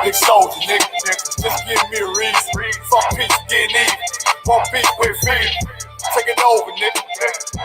Big soldier, nigga. Just give me a reason. Fuck peace, getting even. One beat with feet. Taking over, nigga.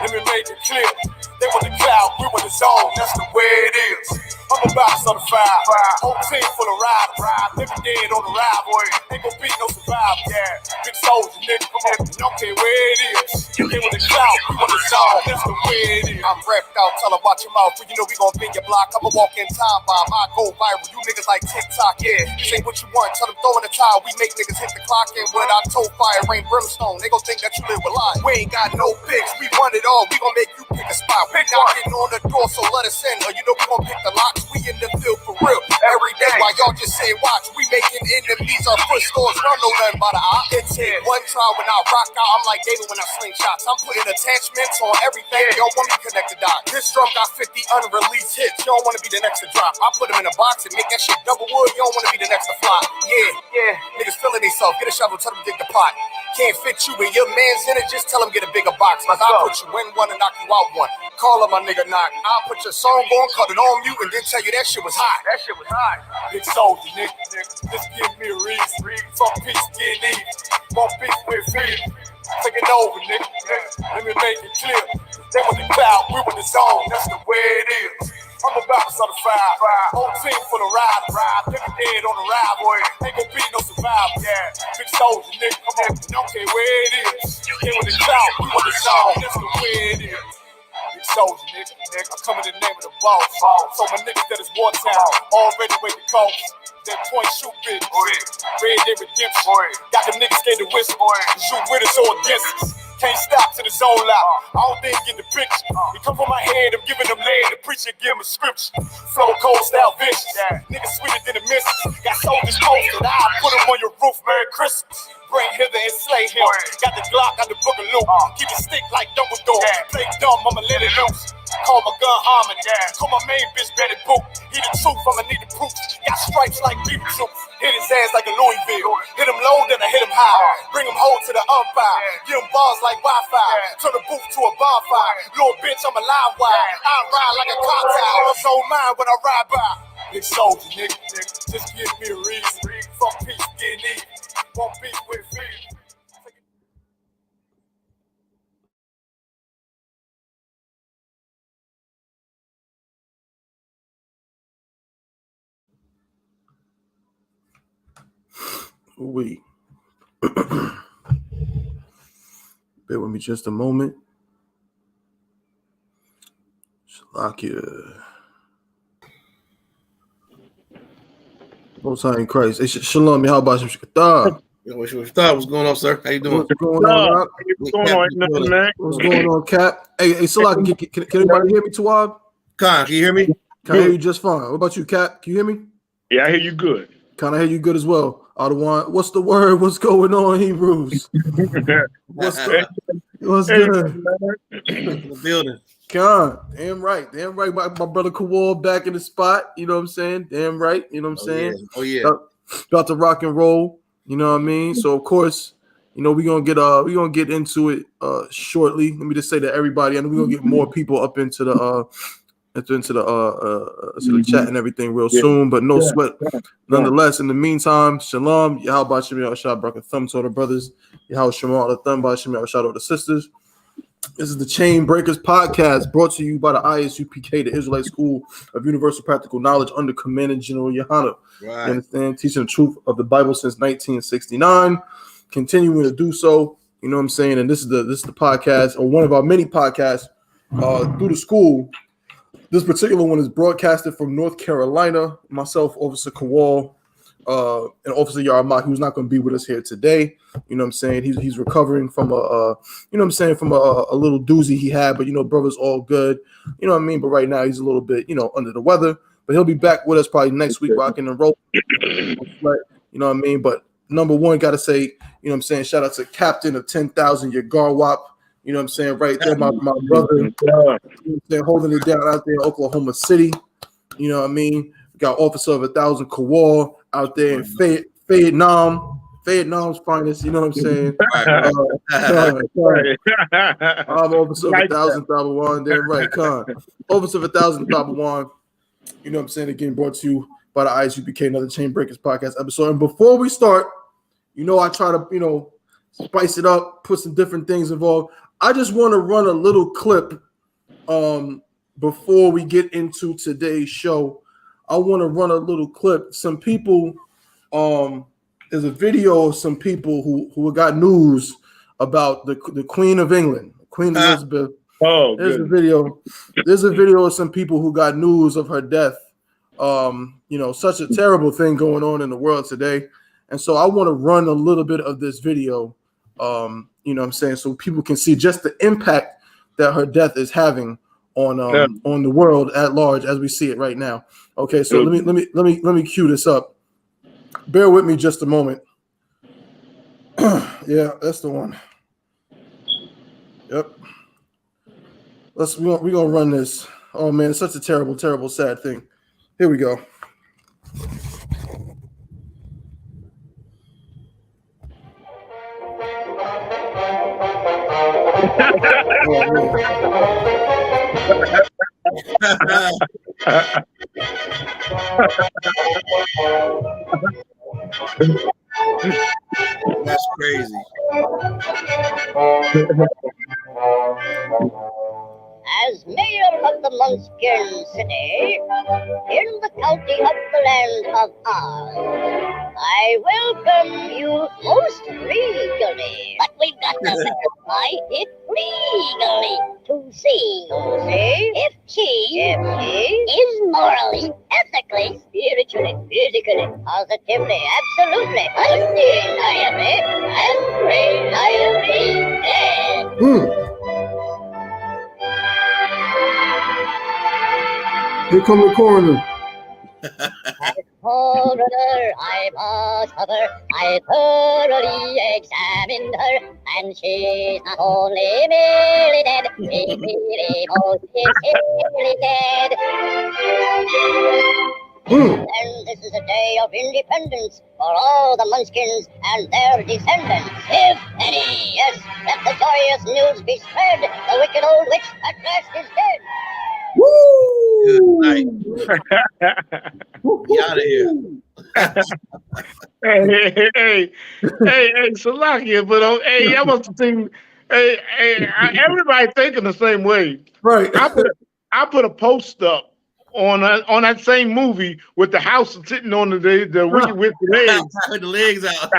Let me make it clear. They want the cloud, we want the zone. That's the way it is. I'm about to start a fire. Whole team full of riders. Living dead on the ride, boy. Ain't gon' be no survivor. Yeah. Big soldier, nigga. Come on. Don't care where it is. They want the cloud, we want the zone. That's the way it is. I'm repped out, tell her watch your mouth. You know we gon' bend your block. I'm a walk-in time bomb. I go viral. You niggas like TikTok, yeah. This ain't what you want. Tell them throw in the towel. We make niggas hit the clock in with our toe fire, rain brimstone. They gon' think that you live with lies. We ain't got no picks. We want it all. We gon' make you pick a spot. We knocking on the door, so let us in. Or you know we gon' pick the locks. We in the field for real every day. While y'all just say watch, we making enemies. Our foot stores run no nothing by the eye. It's hit one try when I rock out. I'm like David when I sling shots. I'm putting attachments on everything. You don't want me to connect the dot. This drum got 50 unreleased hits. You don't want to be the next to drop. I put them in a box and make that shit double wood. You don't want to be the next to fly. Yeah. Niggas feeling themselves. Get a shovel, tell them dig the pot. Can't fit you and your man's in it. Just tell them get a bigger box. Cause I'll put you in one and knock you out one. Call up my nigga knock. I'll put your song on, cut it on mute, and then tell you that shit was hot. Big soldier, nigga. Just give me a reason. Fuck peace, getting even. One beat with feet. Taking over, nigga. Let me make it clear. They want the cloud, we want the zone. That's the way it is. I'm about to start a fire. Whole team full of riders. Living dead on the ride, boy. Ain't gon' be no survivor. Yeah. Big soldier, nigga. Come on. Don't care where it is. They want the cloud, we want the zone. That's the way it is. Big soldier, nigga. I come in the name of the boss. So my niggas that is wartime. Already wait the coast. That point shoot bitch. Red Dead Redemption. Got them niggas scared to whisper. You with us or against us. Can't stop to the zone out. I don't think get the picture. It come from my head, I'm giving them land. The preacher give them a scripture. Flow cold style vicious. Niggas sweeter than a missus. Got soldiers posted. I put them on your roof, Merry Christmas. Bring hither and slay him. Got the Glock on the book of Luke. Keep it stick like Dumbledore. Play dumb, I'ma let it loose. Call my gun armor. Call my main bitch Betty Boop. He the truth, I'ma need the proof. Got stripes like beef troops. Hit his ass like a Louisville. Hit him low, then I hit him high. Bring him home to the umpire. Get him bars like Wi-Fi. Turn the booth to a bonfire. Little bitch, I'm a live wire. I ride like a cocktail. I'm so mine when I ride by. Big soldier, nigga. Just give me a reason. Fuck peace, getting even. One beat with feet. We bear with me just a moment. Shalakia. Most High in Christ. Hey, Shalom, how about you? What's going on, sir? How you doing? What's going on, Rob? What's going on, Cap? Hey, Salaki, can anybody hear me, Tawab? Khan, can you hear me? Can I hear you just fine. What about you, Cap? Can you hear me? Yeah, I hear you good. Can I hear you good as well? What's the word? What's going on, Hebrews? What's good? The building. Con, damn right. My brother Kawal back in the spot. You know what I'm saying? Damn right. You know what I'm saying? Oh yeah. About to rock and roll. You know what I mean? So of course, you know, we're gonna get into it shortly. Let me just say to everybody, I know we're gonna get more people up into the chat and everything real soon, but no sweat. Nonetheless, in the meantime, shalom, Yahweh Shemiyah Shah Brak Thumb to all the brothers, Yahweh Shemiyah the Thumb by Shemiyah Shah to the sisters. This is the Chain Breakers podcast brought to you by the I.S.U.P.K, the Israelite School of Universal Practical Knowledge under Commander General YAHANNA. Right. You understand? Teaching the truth of the Bible since 1969, continuing to do so. You know what I'm saying? And this is the podcast, or one of our many podcasts through the school. This particular one is broadcasted from North Carolina. Myself, Officer Kawal, and Officer Yaramaki, who's not going to be with us here today. You know what I'm saying? He's recovering from a little doozy he had, but, you know, brother's all good. You know what I mean? But right now he's a little bit, you know, under the weather. But he'll be back with us probably next week, rocking and rolling. You know what I mean? But number one, got to say, you know what I'm saying, shout out to Captain of 10,000, your Garwap. You know what I'm saying? Right there, my brother, you know they're holding it down out there in Oklahoma City. You know what I mean? We got Officer of 1,000 Kawal out there in Vietnam's finest. You know what I'm saying? I'm Officer of 1,000 Tabawan. Damn right, Khan. Officer of 1,000 Tabawan. You know what I'm saying? Again, brought to you by the I.S.U.P.K, another Chain Breakers podcast episode. And before we start, I try to, spice it up, put some different things involved. I just want to run a little clip before we get into today's show. I want to run a little clip. Some people, there's a video of some people who got news about the Queen of England, Queen Elizabeth. Oh, there's a video. There's a video of some people who got news of her death. Such a terrible thing going on in the world today. And so I want to run a little bit of this video, so people can see just the impact that her death is having on the world at large as we see it right now. Okay, so let me cue this up. Bear with me just a moment. Yeah, that's the one. Yep. We're gonna run this. Oh man, it's such a terrible, terrible, sad thing. Here we go. That's crazy. As mayor of the Munchkin City, in the county of the land of Oz, I welcome you most regally. But we've got to verify it legally to see if she is morally, ethically, spiritually, physically, positively, absolutely, undeniably, and reliably dead. Here come the coroner. As coroner, I must cover. I thoroughly examined her, and she's not only merely dead, she's really most sincerely dead. And this is a day of independence for all the Munchkins and their descendants. If any, yes, let the joyous news be spread. The wicked old witch at last is dead. Good night. Get out of here. hey, Salakia, but I must have seen. Everybody thinking the same way, right? I put a post up on that same movie with the house sitting on the wicked with the legs, with the legs out.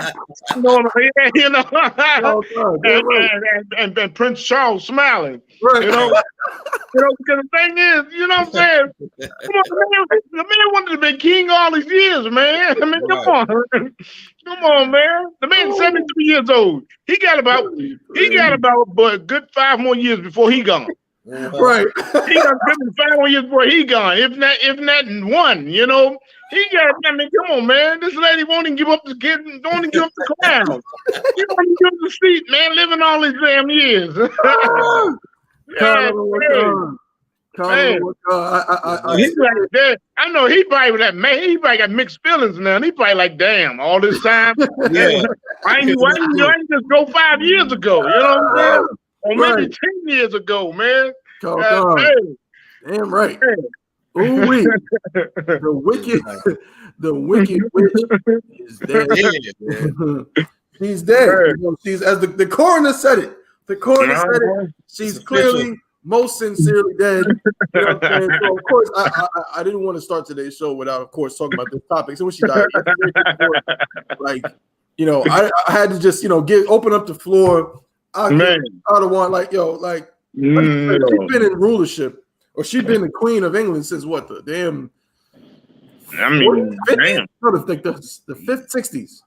And Prince Charles smiling, right? Because the thing is, what I'm saying? Come on, the man wanted to be king all these years, man. I mean, come on, man. The man's 73 years old. He got about but a good 5 more years before he gone. Right. He got 5 more years before he gone. If not one, He got. I mean, come on, man. This lady won't even give up the kid. Don't even give up the crown. She won't even give up the seat, man. Living all these damn years. He's like that. I know he probably was that man. He probably got mixed feelings now. And he probably like, damn, all this time. Yeah. Why didn't just go 5 years ago? You know what I'm saying? Or maybe 10 years ago, man. Damn right. Ooh, the wicked witch is dead. She's dead. She's, as the coroner said it. The coroner said it. She's clearly most sincerely dead. So of course, I didn't want to start today's show without, of course, talking about this topic. So when she died, I had to just open up the floor. I don't want she's been in rulership, or she's been the Queen of England since what the damn. I mean, damn. The 5th, 60s.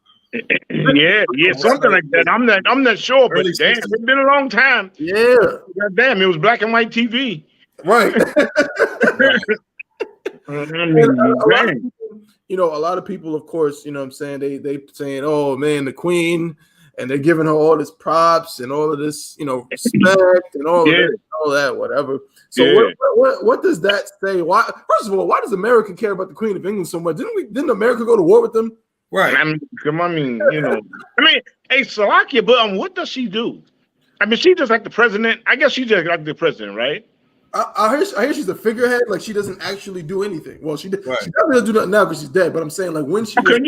Yeah, something like that. I'm not sure, but damn, it's been a long time. Yeah. God damn, it was black and white TV. Right. A lot of people, of course, they saying, oh man, the Queen, and they're giving her all this props and all of this, respect and all of this, all that, whatever. So what does that say? Why? First of all, why does America care about the Queen of England so much? Didn't America go to war with them? Right. Hey, Salakia, but what does she do? I mean, she just like the president. I guess she just like the president, right? I hear she's a figurehead. Like she doesn't actually do anything. Well, she Right. definitely doesn't do nothing now because she's dead. But I'm saying like when she was,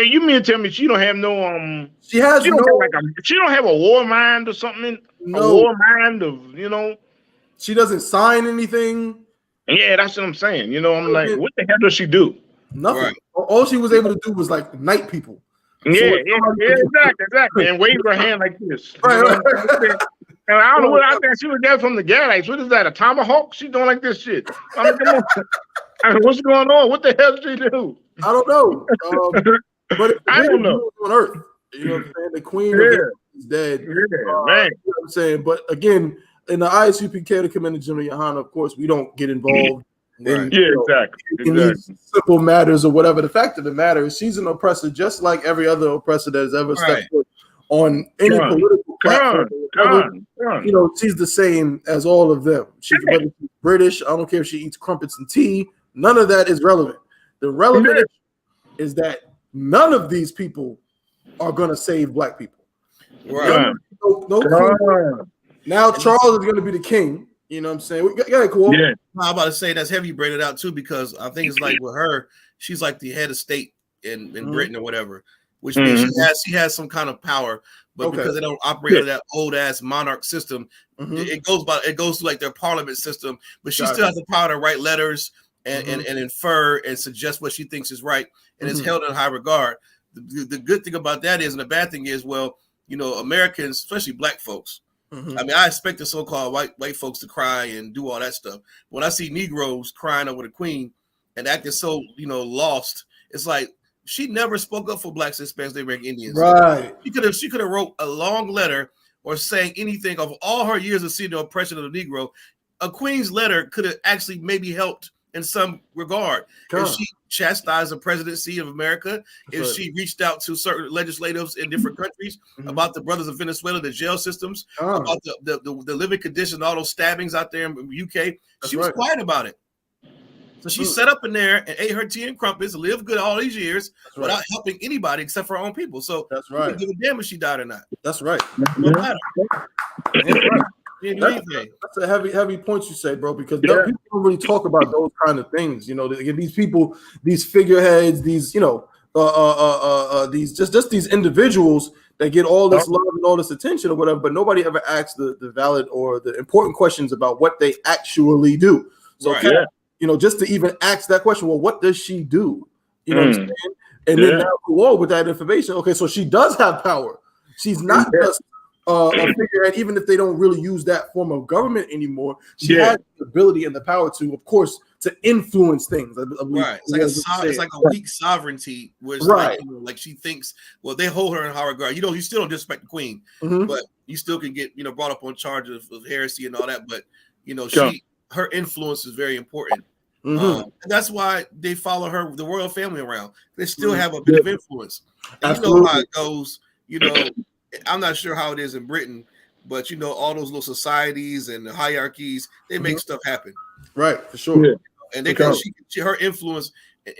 you mean to tell me she don't have no she has she don't no, have she don't have a war mind or something? No. A war mind of she doesn't sign anything. Yeah, that's what I'm saying. I'm like, what the hell does she do? Nothing. Right. All she was able to do was like knight people. Yeah, exactly. And wave her hand like this. Right. And I don't know what I think she was there from the Galites. What is that? A tomahawk? She doing like this shit. I mean, come on. I mean, what's going on? What the hell did she do? I don't know. But I don't know. On Earth, you know what I'm saying? The queen is dead. Yeah, man. You know what I'm saying? But again, in the I.S.U.P.K, the Commander General YAHANNA, of course, we don't get involved in, in these simple matters or whatever. The fact of the matter is she's an oppressor just like every other oppressor that has ever stepped foot on any political platform. She's the same as all of them. Whether she's British, I don't care if she eats crumpets and tea. None of that is relevant. The relevant is that none of these people are going to save black people. Right. Now Charles is going to be the king. You know what I'm saying? Cool. Yeah. I'm about to say that's heavy braided out too, because I think it's like with her, she's like the head of state in Britain or whatever, which means she has some kind of power. But because they don't operate under that old ass monarch system, it goes to like their parliament system. But she still has the power to write letters and infer and suggest what she thinks is right, and is held in high regard. The good thing about that is, and the bad thing is, well, Americans, especially black folks. I mean, I expect the so-called white folks to cry and do all that stuff. When I see Negroes crying over the queen and acting so, lost, it's like she never spoke up for blacks, Hispanics, American Indians. Right. She could have wrote a long letter or saying anything of all her years of seeing the oppression of the Negro. A queen's letter could have actually maybe helped in some regard. If she chastised the presidency of America, she reached out to certain legislators in different countries about the brothers of Venezuela, the jail systems, about the living conditions, all those stabbings out there in the UK. She was quiet about it. So she sat up in there and ate her tea and crumpets, lived good all these years without helping anybody except for her own people. So that's right. Give a damn if she died or not. That's right. No matter. That's a heavy point you say, bro, because people don't really talk about those kind of things. These people, these figureheads, these these individuals that get all this love and all this attention or whatever, but nobody ever asks the valid or the important questions about what they actually do. So just to even ask that question, well, what does she do? You know what I'm saying? And then now go on with that information. Okay, so she does have power. She's not just a figurehead, even if they don't really use that form of government anymore. She has the ability and the power to, of course, to influence things. Right. It's like a weak sovereignty, where it's like she thinks, well, they hold her in high regard. You still don't disrespect the queen, but you still can get brought up on charges of heresy and all that. But her influence is very important. And that's why they follow her, the royal family, around. They still have a bit of influence. And you know how it goes. I'm not sure how it is in Britain, but all those little societies and the hierarchies, they make stuff happen. Right, for sure. And her influence,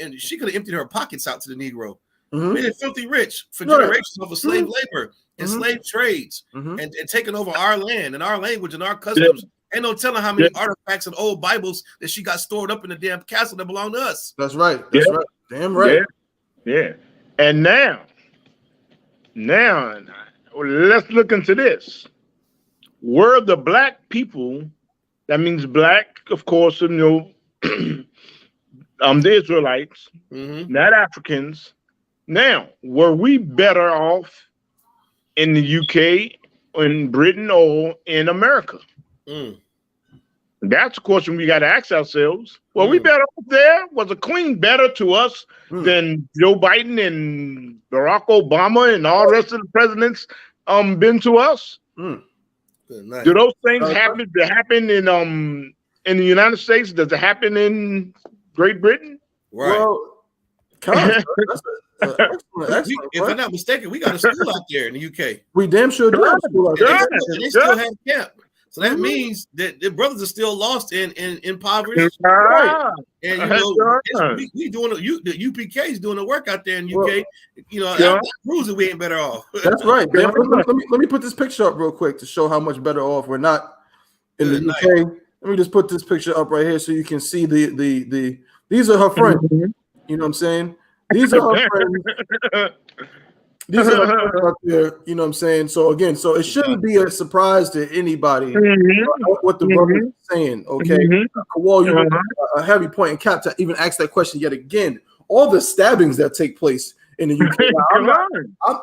and she could have emptied her pockets out to the Negro. Made it filthy rich for generations of slave labor and slave trades, and taking over our land and our language and our customs. Ain't no telling how many artifacts and old Bibles that she got stored up in the damn castle that belong to us. That's right. That's right. Damn right. Yeah. And now, let's look into this. Were the black people, that means black, of course, the Israelites, not Africans. Now, were we better off in the UK, in Britain, or in America? That's a question we got to ask ourselves. Were we better off there? Was the queen better to us than Joe Biden and Barack Obama and all the rest of the presidents been to us? Do those things happen in the United States? Does it happen in Great Britain? Right. Well, if I'm not mistaken, we got a school out there in the UK. We damn sure do have a school out there. They still have camp. So that means that the brothers are still lost in impoverished. And we doing the UPK is doing the work out there in UK. That proves that we ain't better off. That's right. Let me put this picture up real quick to show how much better off we're not in the UK. Let me just put this picture up right here so you can see the these are her friends. You know what I'm saying? These are her friends. These are her friends out there. You know what I'm saying? So again, so it shouldn't be a surprise to anybody what the brother is saying. Okay, Kowal, you bring a heavy point, and Cap to even ask that question yet again. All the stabbings that take place in the UK. Now,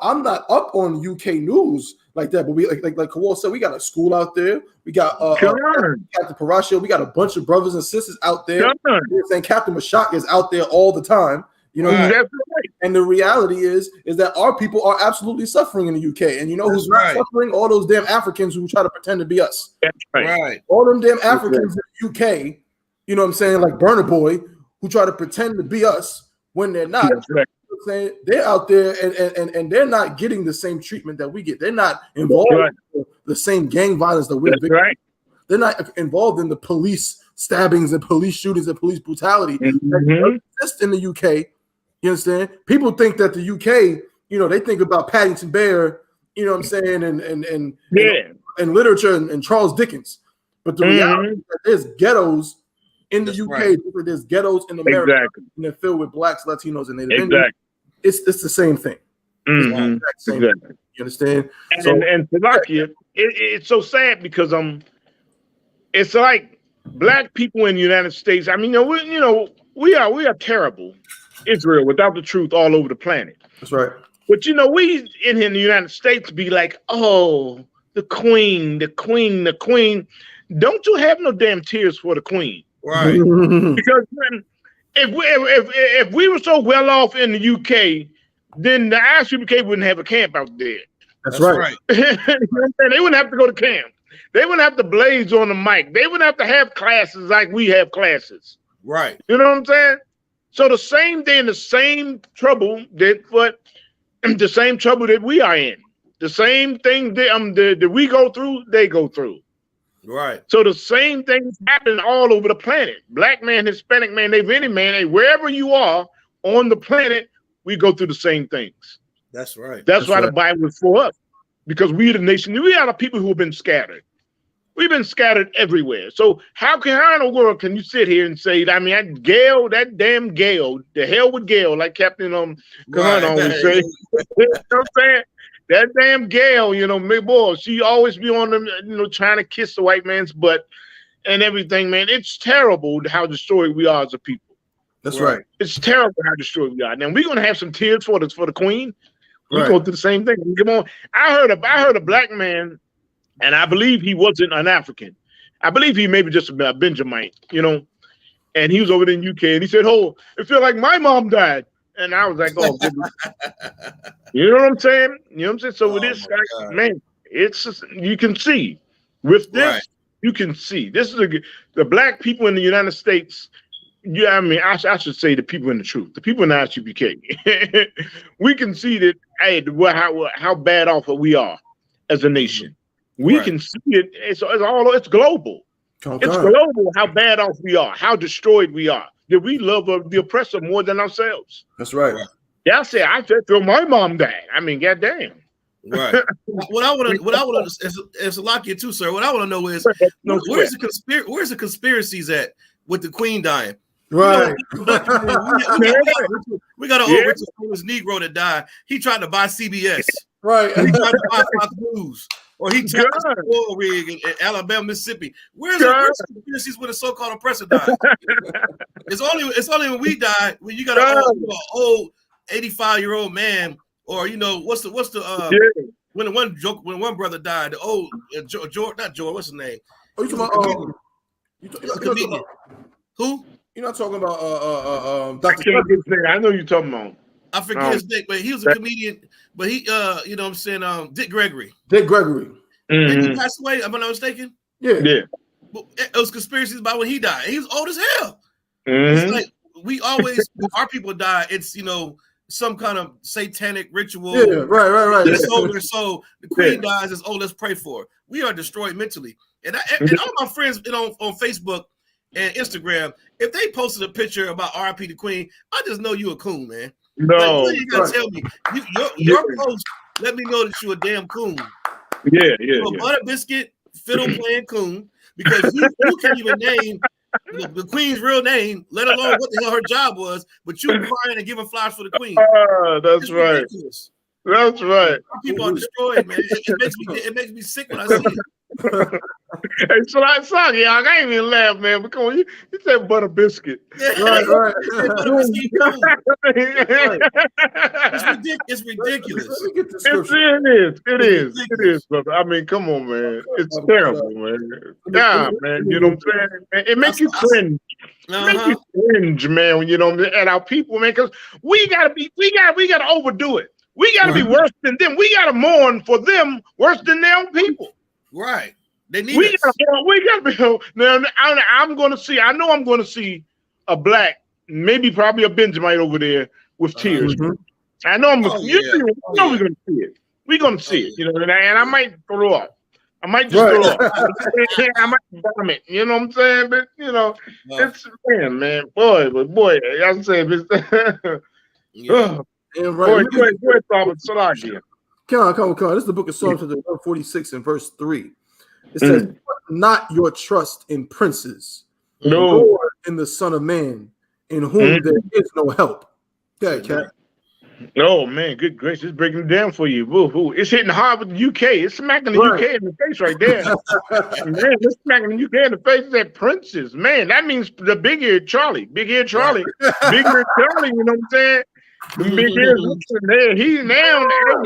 I'm not up on UK news like that, but we like Kowal said, we got a school out there. We got Captain Parashio. We got a bunch of brothers and sisters out there. You know what I'm saying? Captain Mashak is out there all the time. You know, and the reality is that our people are absolutely suffering in the UK. And you know who's not suffering? All those damn Africans who try to pretend to be us. All them damn Africans in the UK, you know what I'm saying, like Burna Boy, who try to pretend to be us when they're not. You know saying? They're out there and they're not getting the same treatment that we get. They're not involved in the same gang violence that we're They're not involved in the police stabbings and police shootings and police brutality that exist in the UK. You understand? People think that the UK, you know, they think about Paddington Bear, you know what I'm saying, and literature and Charles Dickens. But the reality is that there's ghettos in the UK, there's ghettos in America, and they're filled with blacks, Latinos, and Native Indians. It's the same thing. Same thing. You understand? And Salakia, it's so sad because it's like black people in the United States. I mean, we are terrible. Israel without the truth all over the planet. That's right. But you know, we in here in the United States be like, oh, the queen. Don't you have no damn tears for the queen? Right. Because if we were so well off in the UK, then the I.S.U.P.K wouldn't have a camp out there. That's right. You know what I'm saying? They wouldn't have to go to camp. They wouldn't have to blaze on the mic. They wouldn't have to have classes like we have classes. Right. You know what I'm saying? So the same thing, the same trouble that we are in, the same thing that we go through, they go through. Right. So the same things happen all over the planet. Black man, Hispanic man, any man, wherever you are on the planet, we go through the same things. That's right. That's why the Bible is for us, because we the nation. We are the people who have been scattered. We've been scattered everywhere. So how in the world can you sit here and say, I mean, that damn Gail, the hell with Gail, like Captain Kahana always say. You know what I'm saying? That damn Gail, you know, boy, she always be on them, you know, trying to kiss the white man's butt and everything, man. It's terrible how destroyed we are as a people. That's right. It's terrible how destroyed we are. Now we're gonna have some tears for the queen. We're going through the same thing. Come on. I heard a black man. And I believe he wasn't an African. I believe he maybe just a Benjamite, you know. And he was over there in UK, and he said, "Oh, it feel like my mom died." And I was like, "Oh, goodness." You know what I'm saying? You know what I'm saying? So with this, man, it's just, you can see with this, you can see this is the black people in the United States. Yeah, I mean, I should say the people in the truth, the people in the I.S.U.P.K. We can see that, hey, how bad off we are as a nation. We can see it. It's global. It's global how bad off we are, how destroyed we are. That we love the oppressor more than ourselves. That's right. Yeah, I said, till my mom died. I mean, goddamn. Right. What I want to, as a lock you too, sir. What I want to know is where's the conspiracies at with the queen dying? Right. We got an old Richard Negro that died. He tried to buy CBS. Right. He tried to buy Fox News. Or he tapped the oil rig in Alabama, Mississippi. Where's the conspiracies with a so-called oppressor died? It's only when we die, when you got an old 85-year-old man, or you know what's the when one brother died, the old George, not George, what's his name? Oh, you talking about comedian? Who? You're not talking about Dr. I know you're talking about. I forget his name, but he was a comedian. But he, you know what I'm saying, Dick Gregory. Dick Gregory. Did he pass away? Am I not mistaken? Yeah. But it was conspiracies about when he died. He was old as hell. It's like we always, when our people die, it's, you know, some kind of satanic ritual. Yeah, right. So the queen dies, it's, let's pray for her. We are destroyed mentally. And all my friends, you know, on Facebook and Instagram, if they posted a picture about R.I.P. the Queen, I just know you a coon, man. No, like, you gotta tell me your post. Let me know that you a damn coon. Yeah. Butter biscuit, fiddle playing coon. because you can't even name the queen's real name, let alone what the hell her job was, but you crying and giving flowers for the queen. That's It's right. ridiculous. That's right. People are destroyed, man. It makes me sick when I see it. Hey, so I saw you. I ain't even laugh, man. But come on, you said butter biscuit. Right. It's ridiculous. Let me get the It scripture. is, brother. I mean, come on, man. It's terrible, man. Nah, man. You know what I'm saying? It makes you cringe. Make you cringe, man. You know, at our people, man, because we gotta overdo it. We gotta be worse than them. We gotta mourn for them worse than their own people. Right. They need We us. gotta be now. I'm gonna see. I know I'm gonna see a black, maybe probably a Benjamite over there with tears. I know I'm. We're gonna see it. We're gonna see it. You know, and I might throw up. I might just throw up. I might vomit. You know what I'm saying? But you know, it's man, boy. I'm saying this. And Boy, right. Come on. This is the book of Psalms, 146 and verse 3. It says, "Put not your trust in princes, nor in the Son of Man, in whom there is no help." Okay, Cat. No, man, good gracious, it's breaking it down for you. Woo-hoo. It's hitting hard with the UK. It's smacking the UK in the face right there. Man, it's smacking the UK in the face. That princes, man, that means the big-eared Charlie. Big-eared Charlie. Big-eared Charlie, you know what I'm saying? Big-eared there. He's now, I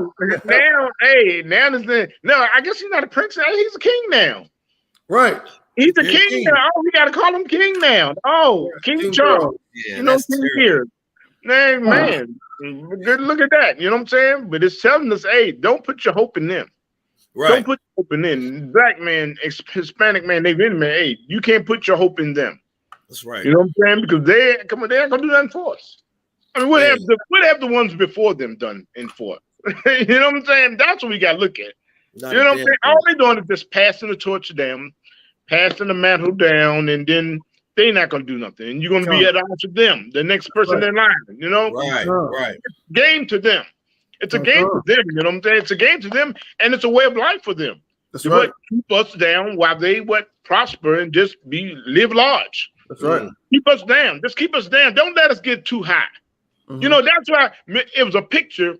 guess he's not a prince. He's a king now. Right. He's a king now. Oh, we got to call him king now. Oh, King Charles. Yeah, you know, King here. Man, good look at that. You know what I'm saying? But it's telling us, hey, don't put your hope in them. Right. Don't put your hope in them. Black man, Hispanic man, they've been man. Hey, you can't put your hope in them. That's right. You know what I'm saying? Because they ain't gonna do nothing for us. I mean, what have the ones before them done for us? You know what I'm saying? That's what we gotta look at. You know what I'm saying? All they're doing is just passing the torch down, passing the mantle down, and then they're not gonna do nothing. And you're gonna be at odds with them, the next person in line, you know? Right. It's a game to them. It's a game to them, you know what I'm saying? It's a game to them, and it's a way of life for them. That's right. Keep us down while they prosper and just live large. That's right. Keep us down. Just keep us down. Don't let us get too high. You know, that's why it was a picture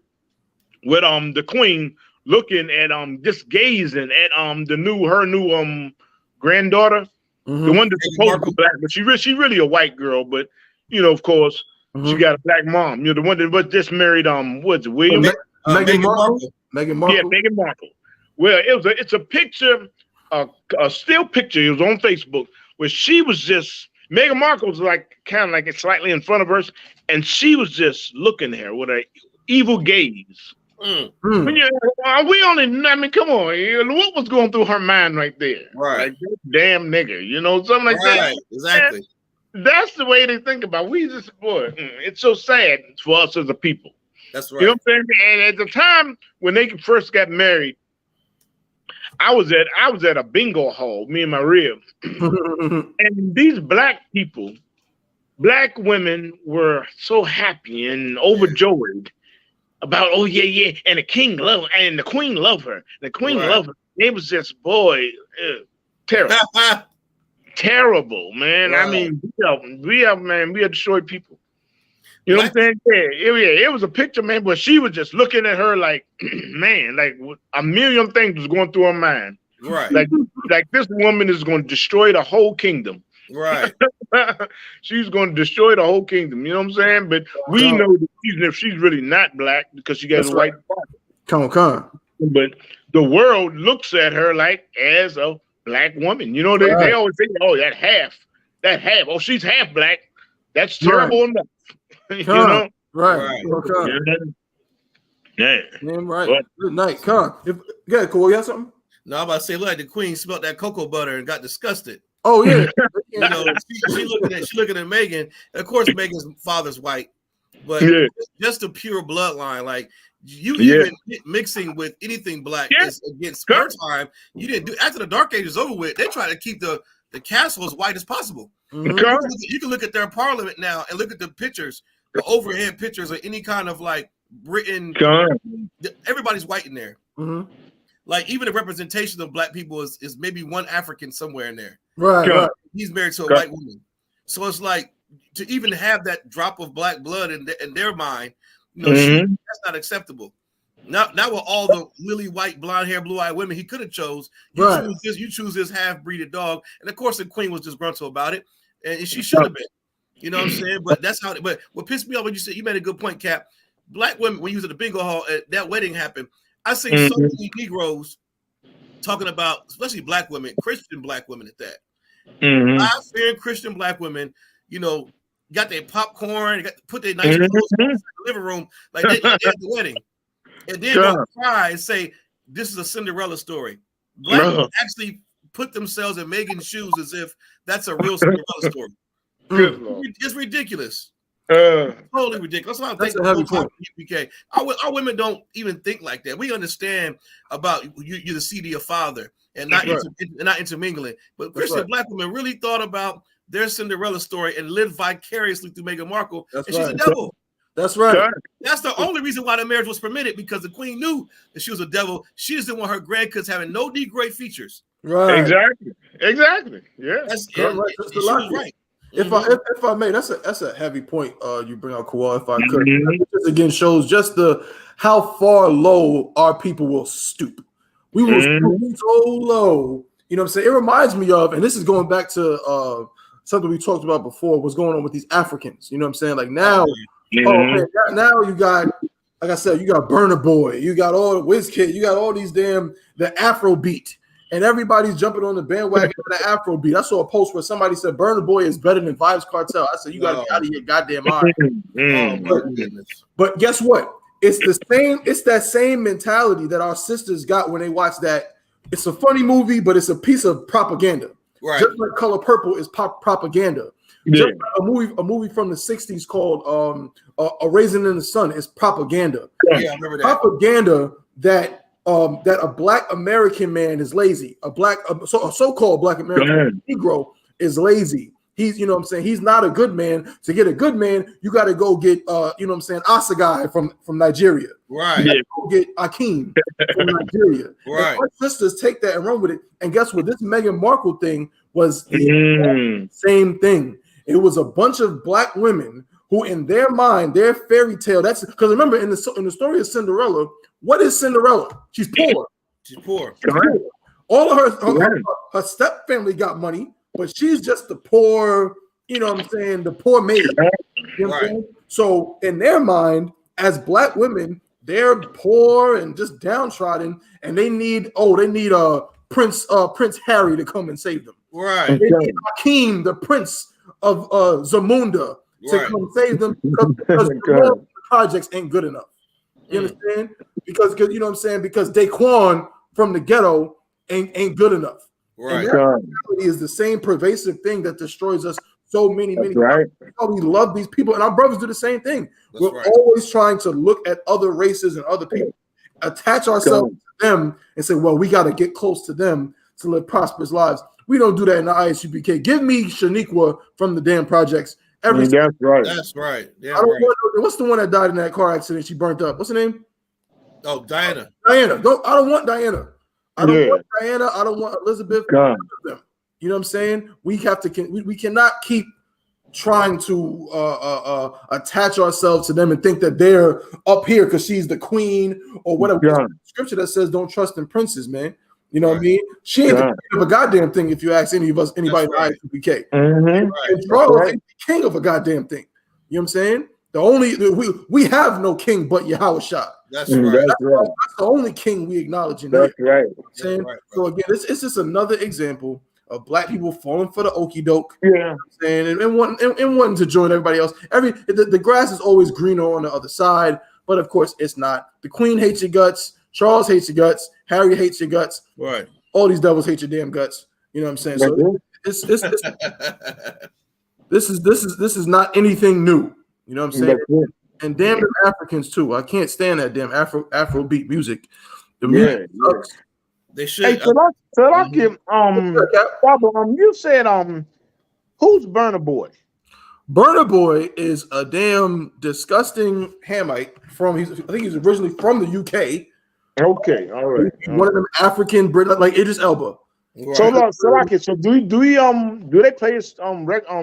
with the queen looking at just gazing at her new granddaughter, the one that's supposed to be black, but she really a white girl, but you know, of course, she got a black mom. You know, the one that was just married what's it, William? Meghan Markle. Yeah, Meghan Markle. Well, it's a picture, a still picture. It was on Facebook where she was just Meghan Markle was like kind of like slightly in front of her, and she was just looking at her with an evil gaze. I mean, come on, what was going through her mind right there? Right, like, damn nigga, you know, something like that. Right, exactly. And that's the way they think about it. We just, it's so sad for us as a people. That's right. You know what I'm saying? And at the time when they first got married, I was at a bingo hall, me and my rib, and these black people, black women were so happy and overjoyed about, and the king loved her, and the queen loved her. The queen loved her. It was just, terrible. Terrible, man. Right. I mean, we have destroyed people. You know what I'm saying? Yeah, it was a picture, man, but she was just looking at her like, man, like a million things was going through her mind. Right. Like this woman is going to destroy the whole kingdom. Right. She's going to destroy the whole kingdom. You know what I'm saying? But we know that she's really not black because she got a white father. Come on. But the world looks at her like as a black woman. You know, they always think, that half. Oh, she's half black. That's terrible enough. You know? Right. Yeah. Right. But, good night. Cool. You got something? No, I'm about to say, look, the queen smelled that cocoa butter and got disgusted. Oh yeah. You know, she looking at Meghan. And of course, Meghan's father's white, but just a pure bloodline. Like you even mixing with anything black is against her time. You didn't do after the Dark Ages over with. They try to keep the castle as white as possible. You can look at their parliament now and look at the pictures, the overhead pictures of any kind of like Britain. Everybody's white in there. Like even the representation of black people is maybe one African somewhere in there. Right. He's married to a white woman. So it's like to even have that drop of black blood in their mind, that's not acceptable. Now with all the lily white, blonde hair, blue eyed women he could have chose, you choose this half-breeded dog, and of course the queen was disgruntled about it, and she should have been. You know what I'm saying? But that's how. But what pissed me off when you made a good point, Cap. Black women, when you was at the bingo hall, that wedding happened. I seen so many Negroes talking about, especially black women, Christian black women at that. God-fearing Christian black women, got their popcorn, put their nice clothes in the living room, like they at the wedding, and then go cry and say, "This is a Cinderella story." Black people actually put themselves in Megan's shoes as if that's a real Cinderella story. It's ridiculous. Totally ridiculous. That's why I think the whole time I.S.U.P.K. Our women don't even think like that. We understand about you're the seed of your father and not intermingling. But Christian black women really thought about their Cinderella story and lived vicariously through Meghan Markle. She's a devil. That's right. That's the only reason why the marriage was permitted, because the queen knew that she was a devil. She just didn't want her grandkids having no Negroid features. Right. Exactly. Yeah. She was right. If I may, that's a heavy point you bring out, Kawhi. If I could, this again shows just how far low our people will stoop. We will stoop so low. You know what I'm saying? It reminds me of, and this is going back to something we talked about before. What's going on with these Africans? You know what I'm saying? Like now, now you got, like I said, you got Burna Boy, you got all the WizKid, you got all these the Afro beat. And everybody's jumping on the bandwagon of the Afro beat. I saw a post where somebody said Burna Boy is better than Vybz Kartel. I said, you got to get out of your goddamn mind. But guess what? It's the same. It's that same mentality that our sisters got when they watch that. It's a funny movie, but it's a piece of propaganda. Right. Just like Color Purple is propaganda. Just like a movie from the 60s called A Raisin in the Sun is propaganda. Yeah, I remember that. Propaganda that a black American man is lazy. A so-called black American Negro is lazy. He's, you know what I'm saying, he's not a good man. To get a good man, you got to go get you know what I'm saying, Asagai from Nigeria. Right. Go get Akeem from Nigeria. Right. And our sisters take that and run with it. And guess what? This Meghan Markle thing was the same thing. It was a bunch of black women who, in their mind, their fairy tale. That's because remember in the story of Cinderella, what is Cinderella? She's poor. She's poor. All of her step family got money, but she's just the poor, you know what I'm saying, the poor maid. You know what I'm saying? So in their mind, as black women, they're poor and just downtrodden, and they need Prince Harry to come and save them. Right. They need Akeem, the Prince of Zamunda, to come save them because the projects ain't good enough. You understand? Because you know what I'm saying? Because Daquan from the ghetto ain't good enough. Right. And that reality is the same pervasive thing that destroys us so many times. We love these people, and our brothers do the same thing. We're always trying to look at other races and other people, attach ourselves to them, and say, well, we got to get close to them to live prosperous lives. We don't do that in the I.S.U.P.K. Give me Shaniqua from the damn projects. That's right. That's right. Yeah, I don't want, what's the one that died in that car accident? She burnt up. What's her name? Oh, Diana. I don't want Diana. I don't want Diana. I don't want Elizabeth. You know what I'm saying? We have to. We cannot keep trying to attach ourselves to them and think that they're up here because she's the queen or whatever. There's scripture that says don't trust in princes, man. You know what I mean? She ain't the king of a goddamn thing if you ask anybody in the I.S.U.P.K. And Charles ain't the king of a goddamn thing. You know what I'm saying? The only we have no king but Yahawashi. That's right. That's the only king we acknowledge in That's here. right. You know what I'm saying? So again, it's just another example of black people falling for the okie doke. Yeah. You know what I'm saying? And wanting to join everybody else. The grass is always greener on the other side, but of course it's not. The queen hates your guts. Charles hates your guts. Harry hates your guts. Right. All these devils hate your damn guts. You know what I'm saying? So this is not anything new. You know what I'm saying? And damn them Africans too. I can't stand that damn Afro beat music. The music sucks. They should. Hey, so I give you said who's Burna Boy? Burna Boy is a damn disgusting Hamite I think he's originally from the UK. Okay, all right. One of them African Brit like Idris Elba. So Right. so do they play his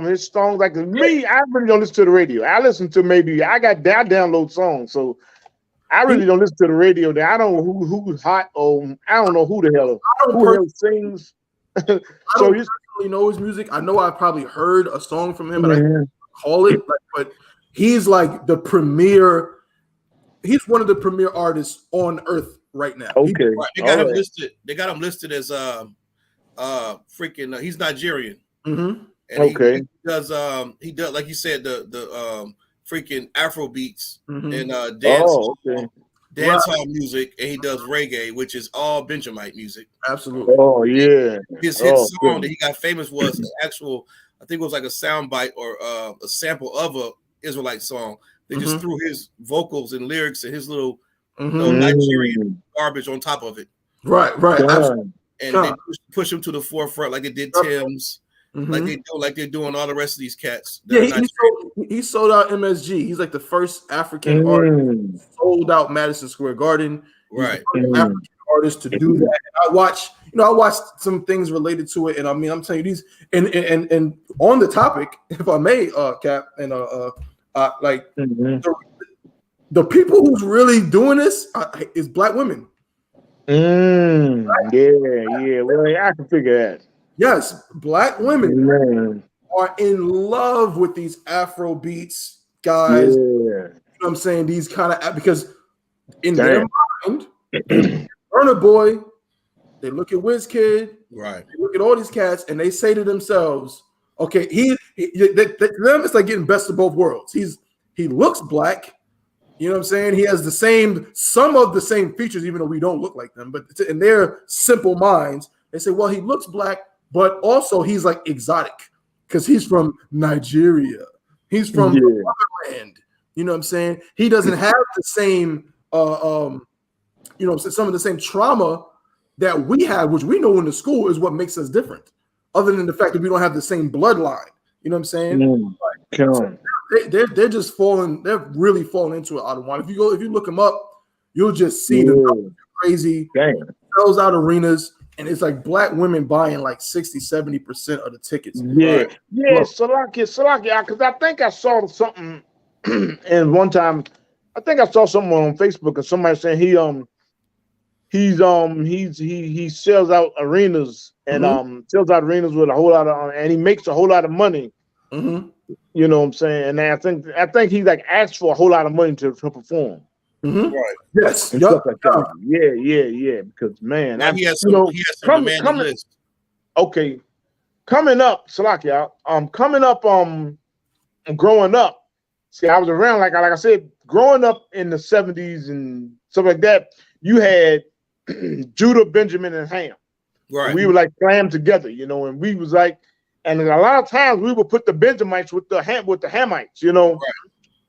his songs like me? I really don't listen to the radio. I listen to I download songs, so I really don't listen to the radio. I don't know who's hot or I don't know who the hell sings. I don't personally know his music. I know I probably heard a song from him, but I can't call it. But he's like the premier. He's one of the premier artists on earth right now. Okay, right. They got him listed. They got him listed as freaking. He's Nigerian. Mm-hmm. And he does like you said the freaking Afro beats and dance hall music, and he does reggae, which is all Benjamite music. Absolutely. Oh yeah. His hit song that he got famous was an actual, I think it was like a sound bite or a sample of a Israelite song. They just threw his vocals and lyrics and his little Nigerian garbage on top of it. Right. And they push him to the forefront like they did Tim's. Like they're doing all the rest of these cats. He sold out MSG. He's like the first African artist sold out Madison Square Garden. Right. African artist to do that. And I watched some things related to it, and I mean, I'm telling you these. And on the topic, if I may, Cap, and the people who's really doing this is black women. Yeah. Well, I can figure that. Yes, black women are in love with these Afro beats, guys. Yeah. You know what I'm saying? These kind of, because in their mind, Burna Boy, they look at WizKid, right? They look at all these cats, and they say to themselves, "Okay, them it's like getting best of both worlds. He looks black, you know what I'm saying? He has some of the same features, even though we don't look like them. But in their simple minds, they say, well, he looks black, but also he's like exotic because he's from Nigeria. He's from the motherland. You know what I'm saying? He doesn't have the same, some of the same trauma that we have, which we know in the school is what makes us different, other than the fact that we don't have the same bloodline. You know what I'm saying? So they're just falling. They're really falling into it out of one. If you look them up, you'll just see the crazy sells out arenas. And it's like black women buying like 60-70% of the tickets. Yeah. Salakia, because I think I saw something and one time I think I saw someone on Facebook and somebody saying he sells out arenas and sells out arenas with a whole lot of and he makes a whole lot of money. You know what I'm saying? And I think he like asked for a whole lot of money to perform. Right. Yes. And stuff like that. Yeah. Because man, he has some demanding list. Okay. Coming up, Salakia, growing up. See, I was around like I said, growing up in the 70s and stuff like that. You had Judah, Benjamin, and Ham. Right. We were like crammed together, and we was like, and a lot of times we would put the Benjamites with the Hamites, right.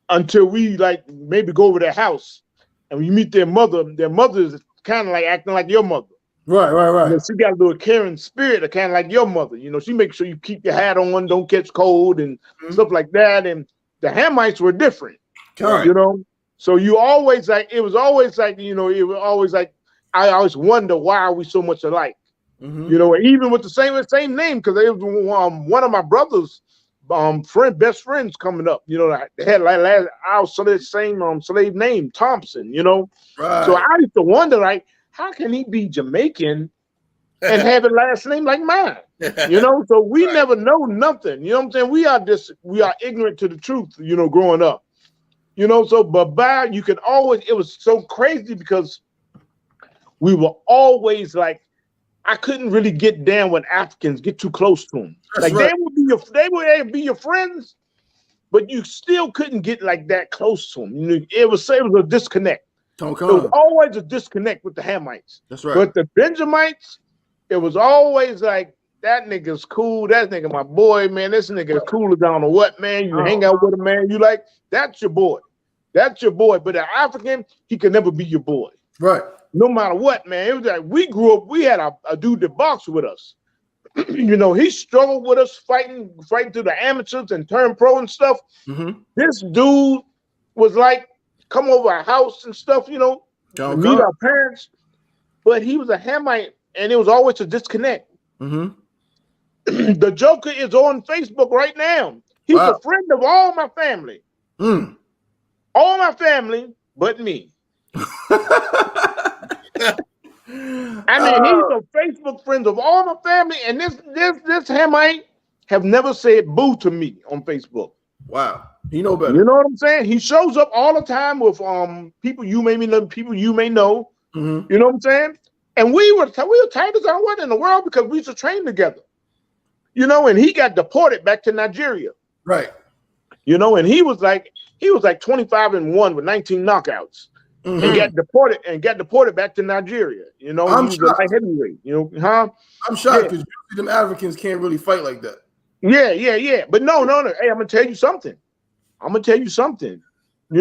Until we like maybe go over their house and when you meet their mother is kind of like acting like your mother. Right. She got a little caring spirit, kind of like your mother. She makes sure you keep your hat on, don't catch cold and stuff like that. And the Hamites were different, So you always like, it was always like, I always wonder why are we so much alike? Even with the same name, because it was one of my brother's best friends coming up. They had our same slave name, Thompson. Right. So I used to wonder, like, how can he be Jamaican and have a last name like mine? So we never know nothing. You know what I'm saying? We are ignorant to the truth. Growing up. But you could always. It was so crazy because we were always like. I couldn't really get down when Africans get too close to them. Like they would be your friends, but you still couldn't get like that close to them. It was a disconnect. There was always a disconnect with the Hamites. That's right. But the Benjamites, it was always like that nigga's cool. That nigga my boy, man. This nigga is cooler down or what, man? You hang out with him, man. You like that's your boy. That's your boy. But an African, he could never be your boy. Right. No matter what, man. It was like we grew up, we had a dude that boxed with us. He struggled with us fighting through the amateurs and turned pro and stuff. This dude was like, come over our house and stuff, meet our parents. But he was a Hamite, and it was always a disconnect. The Joker is on Facebook right now. He's a friend of all my family. All my family but me. I mean, he's a Facebook friend of all my family, and this Hamite have never said boo to me on Facebook. Wow, he know better. You know what I'm saying? He shows up all the time with people you may know, people you may know. You know what I'm saying? And we were tight as our what in the world because we used to train together. You know, and he got deported back to Nigeria. Right. You know, and he was like 25-1 with 19 knockouts. And got deported back to Nigeria. You know, I'm he was a light heavyweight. You know, huh? I'm shocked because them Africans can't really fight like that. Yeah. But no. Hey, I'm gonna tell you something. You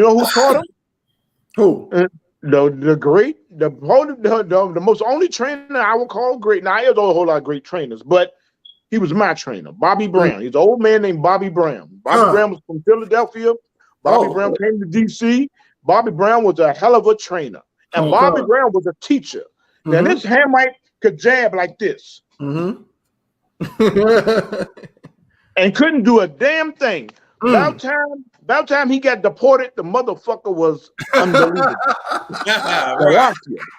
know who taught him? Who? The most only trainer I would call great. Now, there's a whole lot of great trainers, but he was my trainer, Bobby Brown. He's an old man named Bobby Brown. Bobby Brown was from Philadelphia. Bobby Brown came to DC. Bobby Brown was a hell of a trainer. And Bobby Brown was a teacher. Now, this Hamite could jab like this. And couldn't do a damn thing. About time he got deported, the motherfucker was unbelievable.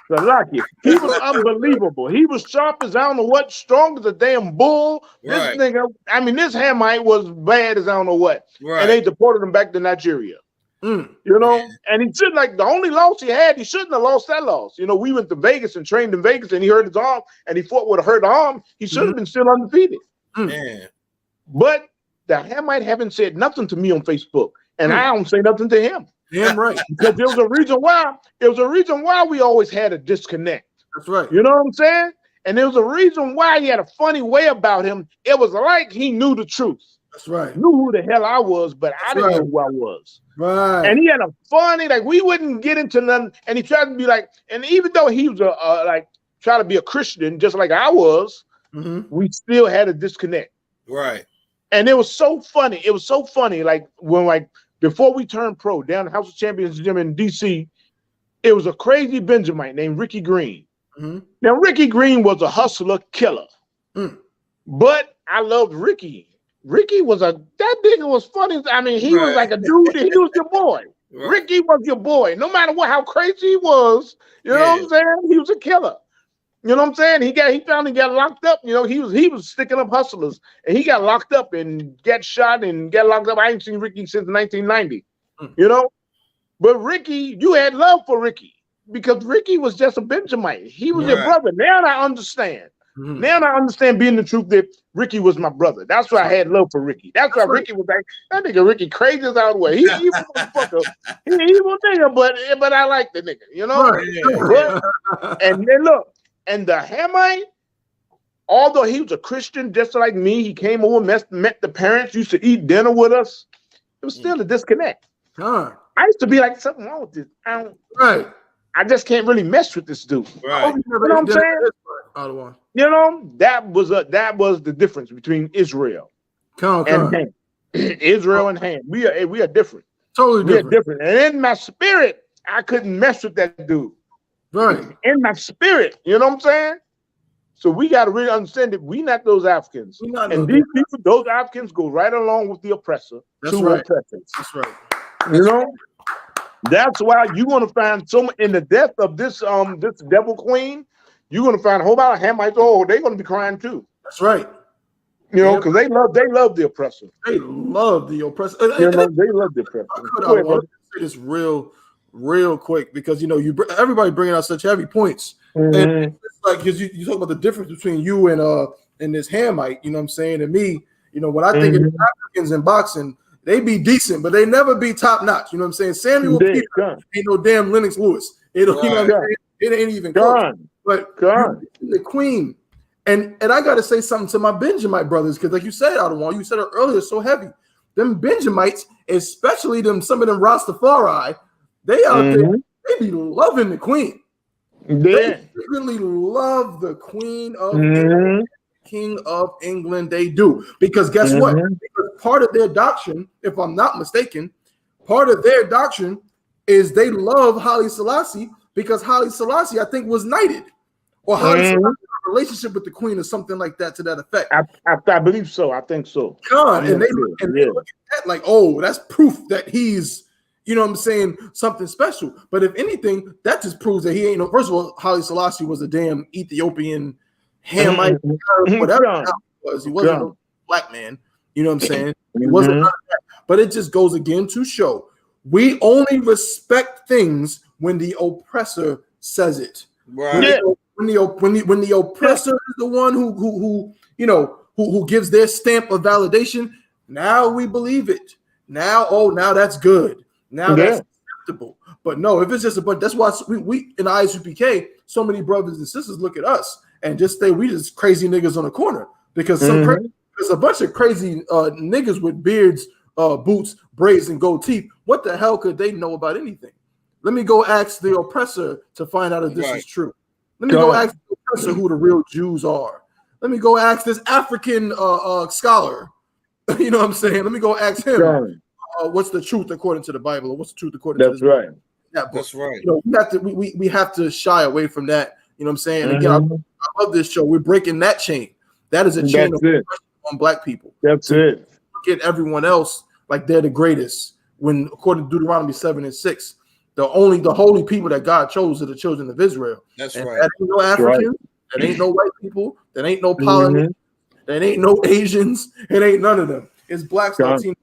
Salakia. He was unbelievable. He was sharp as I don't know what, strong as a damn bull. This nigga, I mean, this Hamite was bad as I don't know what. And they deported him back to Nigeria. You know, and he should the only loss he had, he shouldn't have lost that loss. You know, we went to Vegas and trained in Vegas and he hurt his arm and he fought with a hurt arm. He should have been still undefeated. But the Hamite haven't said nothing to me on Facebook, and I don't say nothing to him. Damn right. Because there was a reason why. There was a reason why we always had a disconnect. That's right. You know what I'm saying? And there was a reason why he had a funny way about him. It was like he knew the truth. That's right. Knew who the hell I was, but I didn't know who I was. Right. And he had a funny, we wouldn't get into nothing. And he tried to be and even though he was trying to be a Christian, just like I was, we still had a disconnect. Right. And it was so funny. It was so funny. When before we turned pro down the House of Champions gym in DC, it was a crazy Benjamite named Ricky Green. Now, Ricky Green was a hustler killer. But I loved Ricky. Ricky was that nigga was funny. I mean, he was like a dude. He was your boy. Ricky was your boy. No matter how crazy he was, you know what I'm saying? He was a killer. You know what I'm saying? He finally got locked up. You know, he was sticking up hustlers, and he got locked up and got shot and got locked up. I ain't seen Ricky since 1990. You know, but Ricky, you had love for Ricky because Ricky was just a Benjamite. He was your brother. Now I understand. Now I understand being the truth that Ricky was my brother. That's why I had love for Ricky. That's why Ricky was like, that nigga Ricky crazy as out of the way. He was a motherfucker. He was a nigga, but I like the nigga, you know? And then look. And the Hamite, although he was a Christian just like me, he came over, met the parents, used to eat dinner with us. It was still a disconnect. I used to be like, something wrong with this. I just can't really mess with this dude. You know what I'm saying? You know, that was the difference between Israel and Ham. Israel and Ham. We are different. Totally different. We are different. And in my spirit, I couldn't mess with that dude. Right. In my spirit, you know what I'm saying? So we got to really understand that we not those Africans. And these people, those Africans go right along with the oppressor. That's right. Oppressors. That's right. You know? That's why you're going to find in the death of this devil queen, you're going to find a whole lot of Hamites. Oh, they're going to be crying too. That's right. You know, because they love the oppressor. They love the oppressor. You know, they love the oppressor. I want to say this real quick because everybody bringing out such heavy points, and it's because you talk about the difference between you and this Hamite, you know what I'm saying, and me. You know, when I think of Africans in boxing, they be decent, but they never be top notch. You know what I'm saying? Samuel Peter ain't no damn Lennox Lewis. You know what I'm saying? It ain't even close. But the queen, and I got to say something to my Benjamite brothers because, like you said, Adewale, you said it earlier, so heavy. Them Benjamites, especially some of them Rastafari. They out there, they be loving the queen. They really love the queen of England, King of England. They do. Because guess what? Because part of their doctrine, if I'm not mistaken, part of their doctrine is they love Haile Selassie because Haile Selassie, I think, was knighted. Or Haile Selassie a relationship with the queen or something like that to that effect. I believe so. I think so. God, and they look at that like, oh, that's proof that he's, you know what I'm saying, something special. But if anything, that just proves that he ain't no. First of all, Haile Selassie was a damn Ethiopian Hamite, whatever it was. He wasn't a black man. You know what I'm saying? He wasn't none of that. But it just goes again to show we only respect things when the oppressor says it. Right. When the oppressor is the one who gives their stamp of validation, now we believe it. Now that's good. Now that's acceptable. But no, if it's just that's why we in I.S.U.P.K, so many brothers and sisters look at us and just say we just crazy niggas on the corner because there's a bunch of crazy niggas with beards, boots, braids, and gold teeth. What the hell could they know about anything? Let me go ask the oppressor to find out if this is true. Let me go ask the oppressor who the real Jews are. Let me go ask this African scholar. You know what I'm saying? Let me go ask him what's the truth according to the Bible, or what's the truth according to this right. That book. That's right. You know, we have to shy away from that. You know what I'm saying? And again, I love this show. We're breaking that chain. That is a chain of oppression on black people. That's it. Look at everyone else like they're the greatest. When according to Deuteronomy 7:6, the holy people that God chose are the children of Israel. That's and right. That ain't no Africans. That ain't no white people. That ain't no Polynesians. That ain't no Asians. It ain't none of them. It's blacks, Latinos,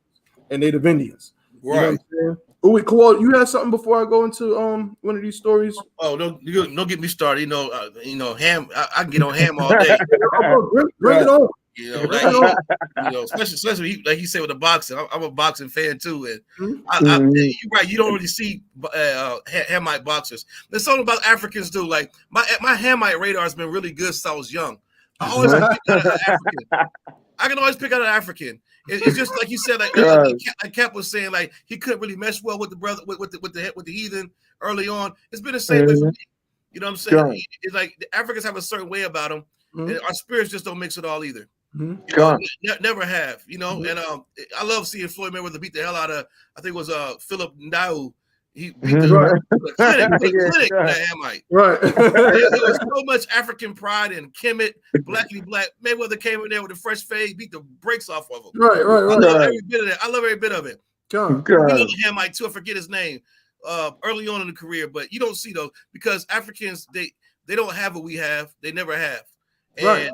and Native Indians. Right. You know what I'm saying? Oh, Kowal, you had something before I go into one of these stories? Oh, don't get me started. Ham. I can get on Ham all day. Bring it on. Especially like he said with the boxing. I'm a boxing fan too, and you're right. You don't really see Hamite boxers. There's something about Africans too. Like my Hamite radar has been really good since I was young. I always pick out an African. I can always pick out an African. It's just like you said, like Cap was saying, like he couldn't really mesh well with the brother with the heathen early on. It's been the same way for me. You know what I'm saying? It's like the Africans have a certain way about them, and our spirits just don't mix at all either. Never have, and I love seeing Floyd Mayweather beat the hell out of, I think it was Philip Ndau. He beat the clinic that Hamite. Right. There was so much African pride and Kemet, blackity black. Mayweather came in there with a fresh fade, beat the brakes off of him. Right. I love every bit of that. I love every bit of it. We know the Hamite too. I forget his name early on in the career, but you don't see those because Africans they don't have what we have. They never have. And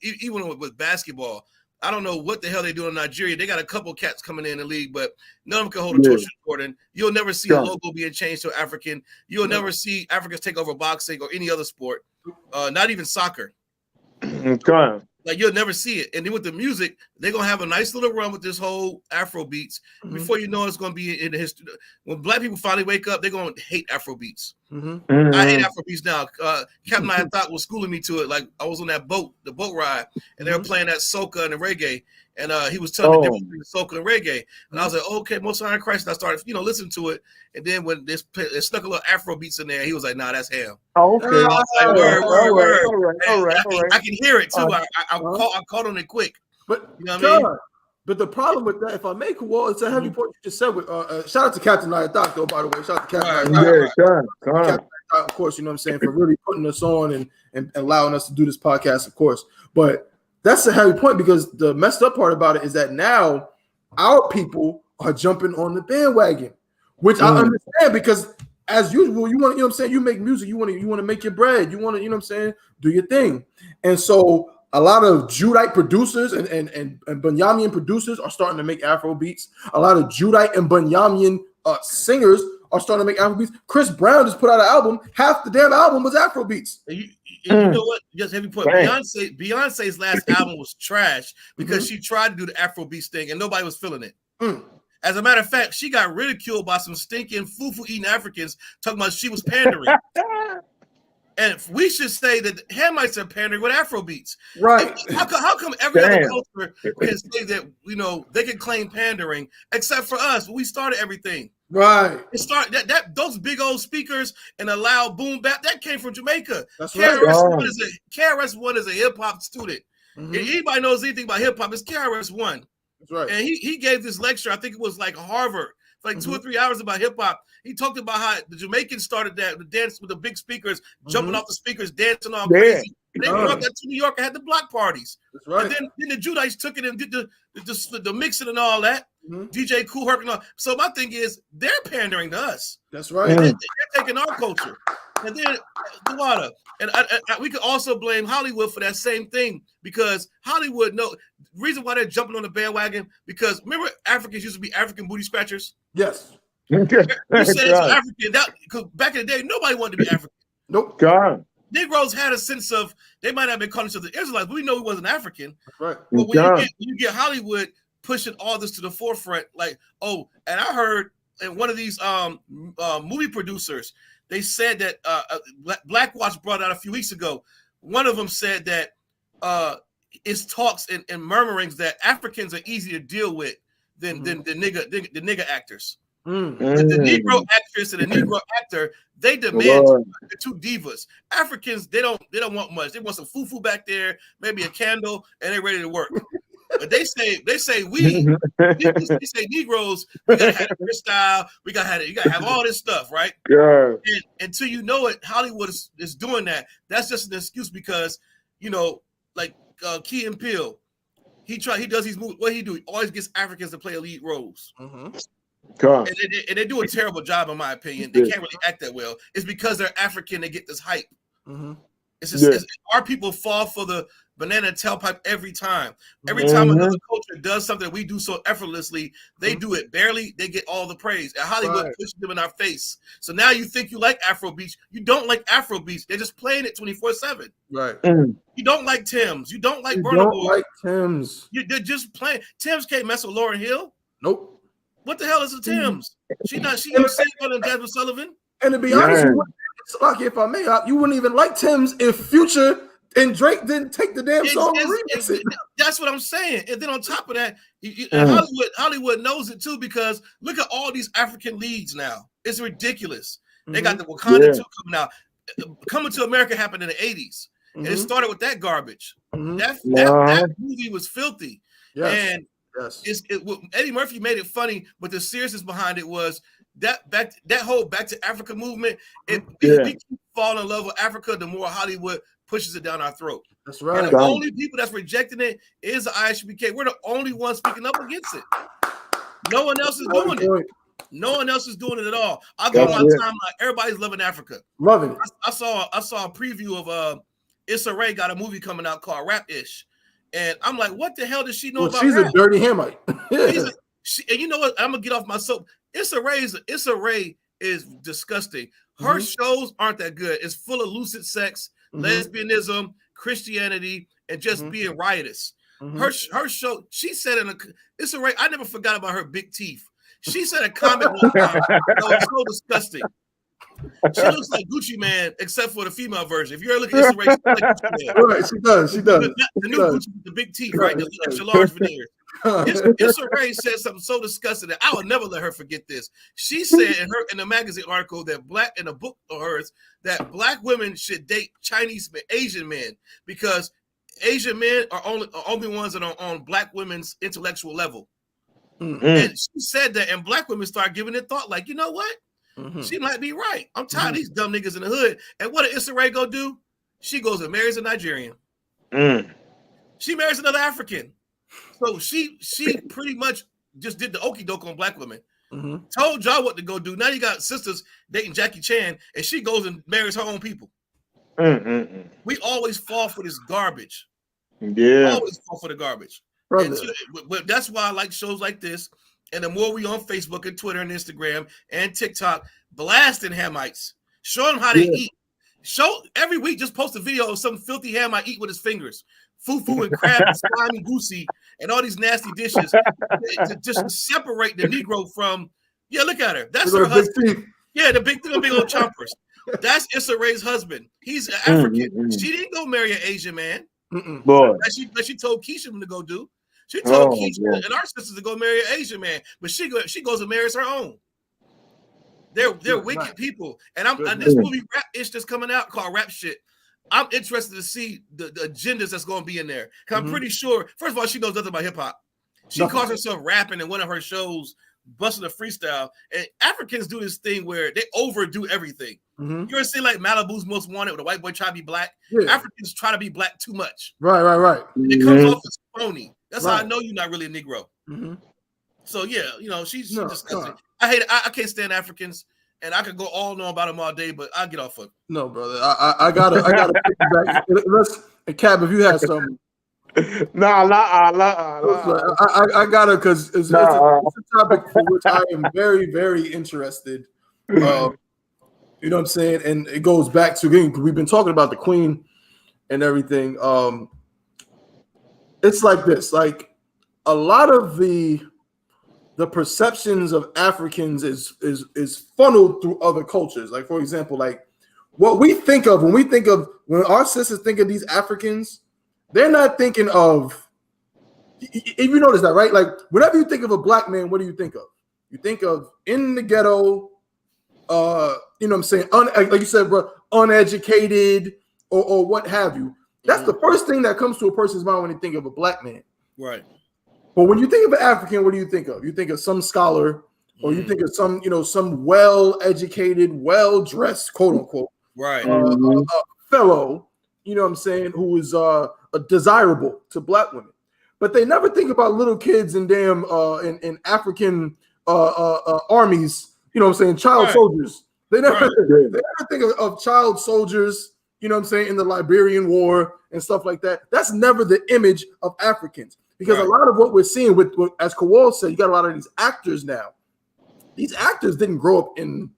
even with basketball, I don't know what the hell they do in Nigeria. They got a couple cats coming in the league, but none of them can hold a torch in Jordan. You'll never see a logo being changed to African. You'll never see Africans take over boxing or any other sport, not even soccer. Like you'll never see it. And then with the music, they're gonna have a nice little run with this whole Afro beats. Before you know it's gonna be in the history. When black people finally wake up, they're gonna hate Afro beats. I hate Afro beats now. Captain I thought was schooling me to it. Like I was on that boat, the boat ride, and they were playing that soca and the reggae. And he was telling me the difference between soca and reggae. And I was like, okay, Most High in Christ. And I started, listening to it. And then when they snuck a little Afro beats in there, he was like, nah, that's him. Oh, okay. I was like, word. All right. I can hear it too. I caught on it quick. But you know what I mean? But the problem with that, if I may, Kowal, it's a heavy point you just said. With shout out to Captain Nayadak, though, by the way. Shout out to Captain Nayadak. Captain Nayadak, of course, you know what I'm saying, for really putting us on and allowing us to do this podcast, of course. But that's a heavy point because the messed up part about it is that now our people are jumping on the bandwagon, which I understand because as usual, you want, you know what I'm saying, you make music, you want to make your bread, you want to, you know what I'm saying, do your thing. And so a lot of Judite producers and Bunyamin producers are starting to make Afro beats. A lot of Judite and Bunyamin singers are starting to make Afro beats. Chris Brown just put out an album. Half the damn album was Afro beats. You know what? Just heavy point. Beyonce's last album was trash because she tried to do the Afro beats thing and nobody was feeling it. As a matter of fact, she got ridiculed by some stinking fufu eating Africans talking about she was pandering. And we should say that Hamites are pandering with Afro beats. Right. How come every other culture can say that, they can claim pandering except for us? We started everything. Right. It started that those big old speakers and a loud boom bap that came from Jamaica. That's KRS-One is a hip hop student. If anybody knows anything about hip hop, it's KRS-One. That's right. And he gave this lecture. I think it was like Harvard, for like 2 or 3 hours about hip hop. He talked about how the Jamaicans started that the dance with the big speakers, jumping off the speakers, dancing all crazy. They brought that to New York and had the block parties. That's right. And then the Judites took it and did the mixing and all that. DJ Kool Herc and all. So my thing is, they're pandering to us. That's right. They're taking our culture. And then Duana, and we could also blame Hollywood for that same thing, because Hollywood reason why they're jumping on the bandwagon, because remember Africans used to be African booty scratchers? Yes. You said it's African. Because back in the day, nobody wanted to be African. Nope. God. Negroes had a sense of, they might have been calling each other Israelites, but we know he wasn't African. That's right. But when you get Hollywood pushing all this to the forefront, like, and I heard in one of these movie producers, they said that Black Watch brought out a few weeks ago. One of them said that it's talks and murmurings that Africans are easier to deal with than the nigga actors. The Negro actress and the Negro actor, they demand the two divas. Africans, they don't want much. They want some fufu back there, maybe a candle, and they're ready to work. But they say we say Negroes, we gotta have a style, you gotta have all this stuff, right? Yeah. And until you know it, Hollywood is doing that. That's just an excuse, because like Key and Peele, he does these movies. What he do? He always gets Africans to play lead roles. And they do a terrible job, in my opinion. They can't really act that well. It's because they're African. They get this hype. It's just our people fall for the banana tailpipe every time. Every time another culture does something we do so effortlessly, they do it barely. They get all the praise. And Hollywood pushes them in our face. So now you think you like Afrobeats. You don't like Afrobeats. They're just playing it 24/7. Right. You don't like Tim's. You don't like Burna Boy. Like Tim's. They're just playing. Tim's can't mess with Lauryn Hill. Nope. What the hell is a Tim's? She upset on Jasmine Sullivan. And to be honest, if I may, you wouldn't even like Tim's if Future and Drake didn't take the damn song and remix it. That's what I'm saying. And then on top of that, Hollywood knows it too, because look at all these African leads now. It's ridiculous. They got the Wakanda 2 coming out. Coming to America happened in the 80s. And it started with that garbage. That movie was filthy. And Eddie Murphy made it funny, but the seriousness behind it was that whole Back to Africa movement. We keep falling in love with Africa, the more Hollywood pushes it down our throat. That's right. And the only people that's rejecting it is the I.S.U.P.K. We're the only ones speaking up against it. No one else is doing it. No one else is doing it at all. I go on my timeline. Everybody's loving Africa. Loving it. I saw a preview of I.S.U.K got a movie coming out called Rap-ish. And I'm like, what the hell does she know about she's rap? A dirty Hamite. And you know what? I'm gonna get off my soap. I.S.U.K is disgusting. Her shows aren't that good. It's full of lucid sex, lesbianism, Christianity, and just being riotous. Her show, she said I.S.U.K, I never forgot about her big teeth. She said a comment that was so disgusting. She looks like Gucci Man, except for the female version. If you ever look at I.S.U.K, she looks like Gucci Man. Right, she does. The new Gucci with the big teeth, right? The extra large veneers. I.S.U.K said something so disgusting that I would never let her forget this. She said in the magazine article in a book of hers, that Black women should date Asian men, because Asian men are only ones that are on Black women's intellectual level. And she said that, and Black women start giving it thought, like, you know what? She might be right. I'm tired of these dumb niggas in the hood. And what did I.S.U.K go do? She goes and marries a Nigerian. She marries another African. So she pretty much just did the okie doke on Black women. Told y'all what to go do. Now you got sisters dating Jackie Chan, and she goes and marries her own people. We always fall for this garbage. Always fall for the garbage. But that's why I like shows like this. And the more we on Facebook and Twitter and Instagram and TikTok blasting Hamites, show them how they eat. Show every week, just post a video of some filthy Hamite eat with his fingers. Fufu and crab and slime and goosey and all these nasty dishes to just separate the Negro from, look at her. That's her husband. The big old chompers. That's I.S.U.K's husband. He's African. She didn't go marry an Asian man. Like she told Keisha to go do. She told Keisha and our sisters to go marry an Asian man, but she goes and marries her own. They're wicked people. And this movie Rap-ish that's coming out called Rap Shit. I'm interested to see the agendas that's going to be in there. Because I'm pretty sure, first of all, she knows nothing about hip hop. She calls herself rapping in one of her shows, busting a freestyle. And Africans do this thing where they overdo everything. Mm-hmm. You ever see like Malibu's Most Wanted, where the white boy try to be black? Yeah. Africans try to be black too much. Right. It comes off as phony. That's how I Right. know you're not really a Negro. Mm-hmm. So yeah, you know, she's disgusting. No. I hate it. I can't stand Africans, and I could go all know about them all day, but I'll get off of it. No, brother. I gotta piggyback. Let's Cab, if you had something. Nah. I gotta, because it's a topic for which I am very, very interested. You know what I'm saying? And it goes back to, again, we've been talking about the Queen and everything. It's like this, like a lot of the perceptions of Africans is funneled through other cultures. Like, for example, like what we think of when our sisters think of these Africans, they're not thinking of, if you notice that, right? Like whenever you think of a black man, what do you think of? You think of in the ghetto, you know what I'm saying? Like you said, bro, uneducated or what have you. That's the first thing that comes to a person's mind when they think of a black man. Right. But when you think of an African, what do you think of? You think of some scholar, or you think of some, you know, some well-educated, well-dressed, quote unquote, right, fellow, you know what I'm saying, who is desirable to black women. But they never think about little kids in damn in African armies, you know what I'm saying, child soldiers. They never think of child soldiers, you know what I'm saying, in the Liberian War and stuff like that. That's never the image of Africans. Because a lot of what we're seeing with, as Kowal said, you got a lot of these actors now. These actors didn't grow up in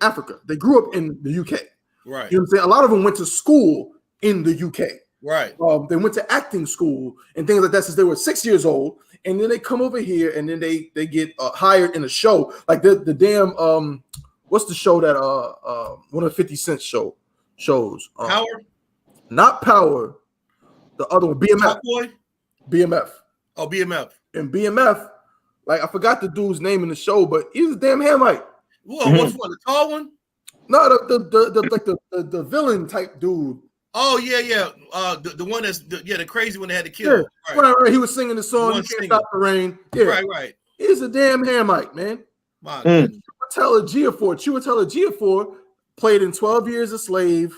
Africa. They grew up in the UK. Right. You know what I'm saying? A lot of them went to school in the UK. Right. They went to acting school and things like that since they were 6 years old. And then they come over here and then they get hired in a show. Like the damn, what's the show that one of the 50 Cent shows? Power? Not Power. The other one, BMF. Top Boy? BMF. Oh, BMF. And BMF, like I forgot the dude's name in the show, but he was a damn Hamite. Whoa, which one? The tall one? No, the villain type dude. Oh yeah. The one that's the crazy one that had to kill. Yeah. Right. He was singing the song. You Can't Stop the Rain. Yeah. Right. He's a damn Hamite, man. My Chiwetel Ejiofor played in 12 Years a Slave.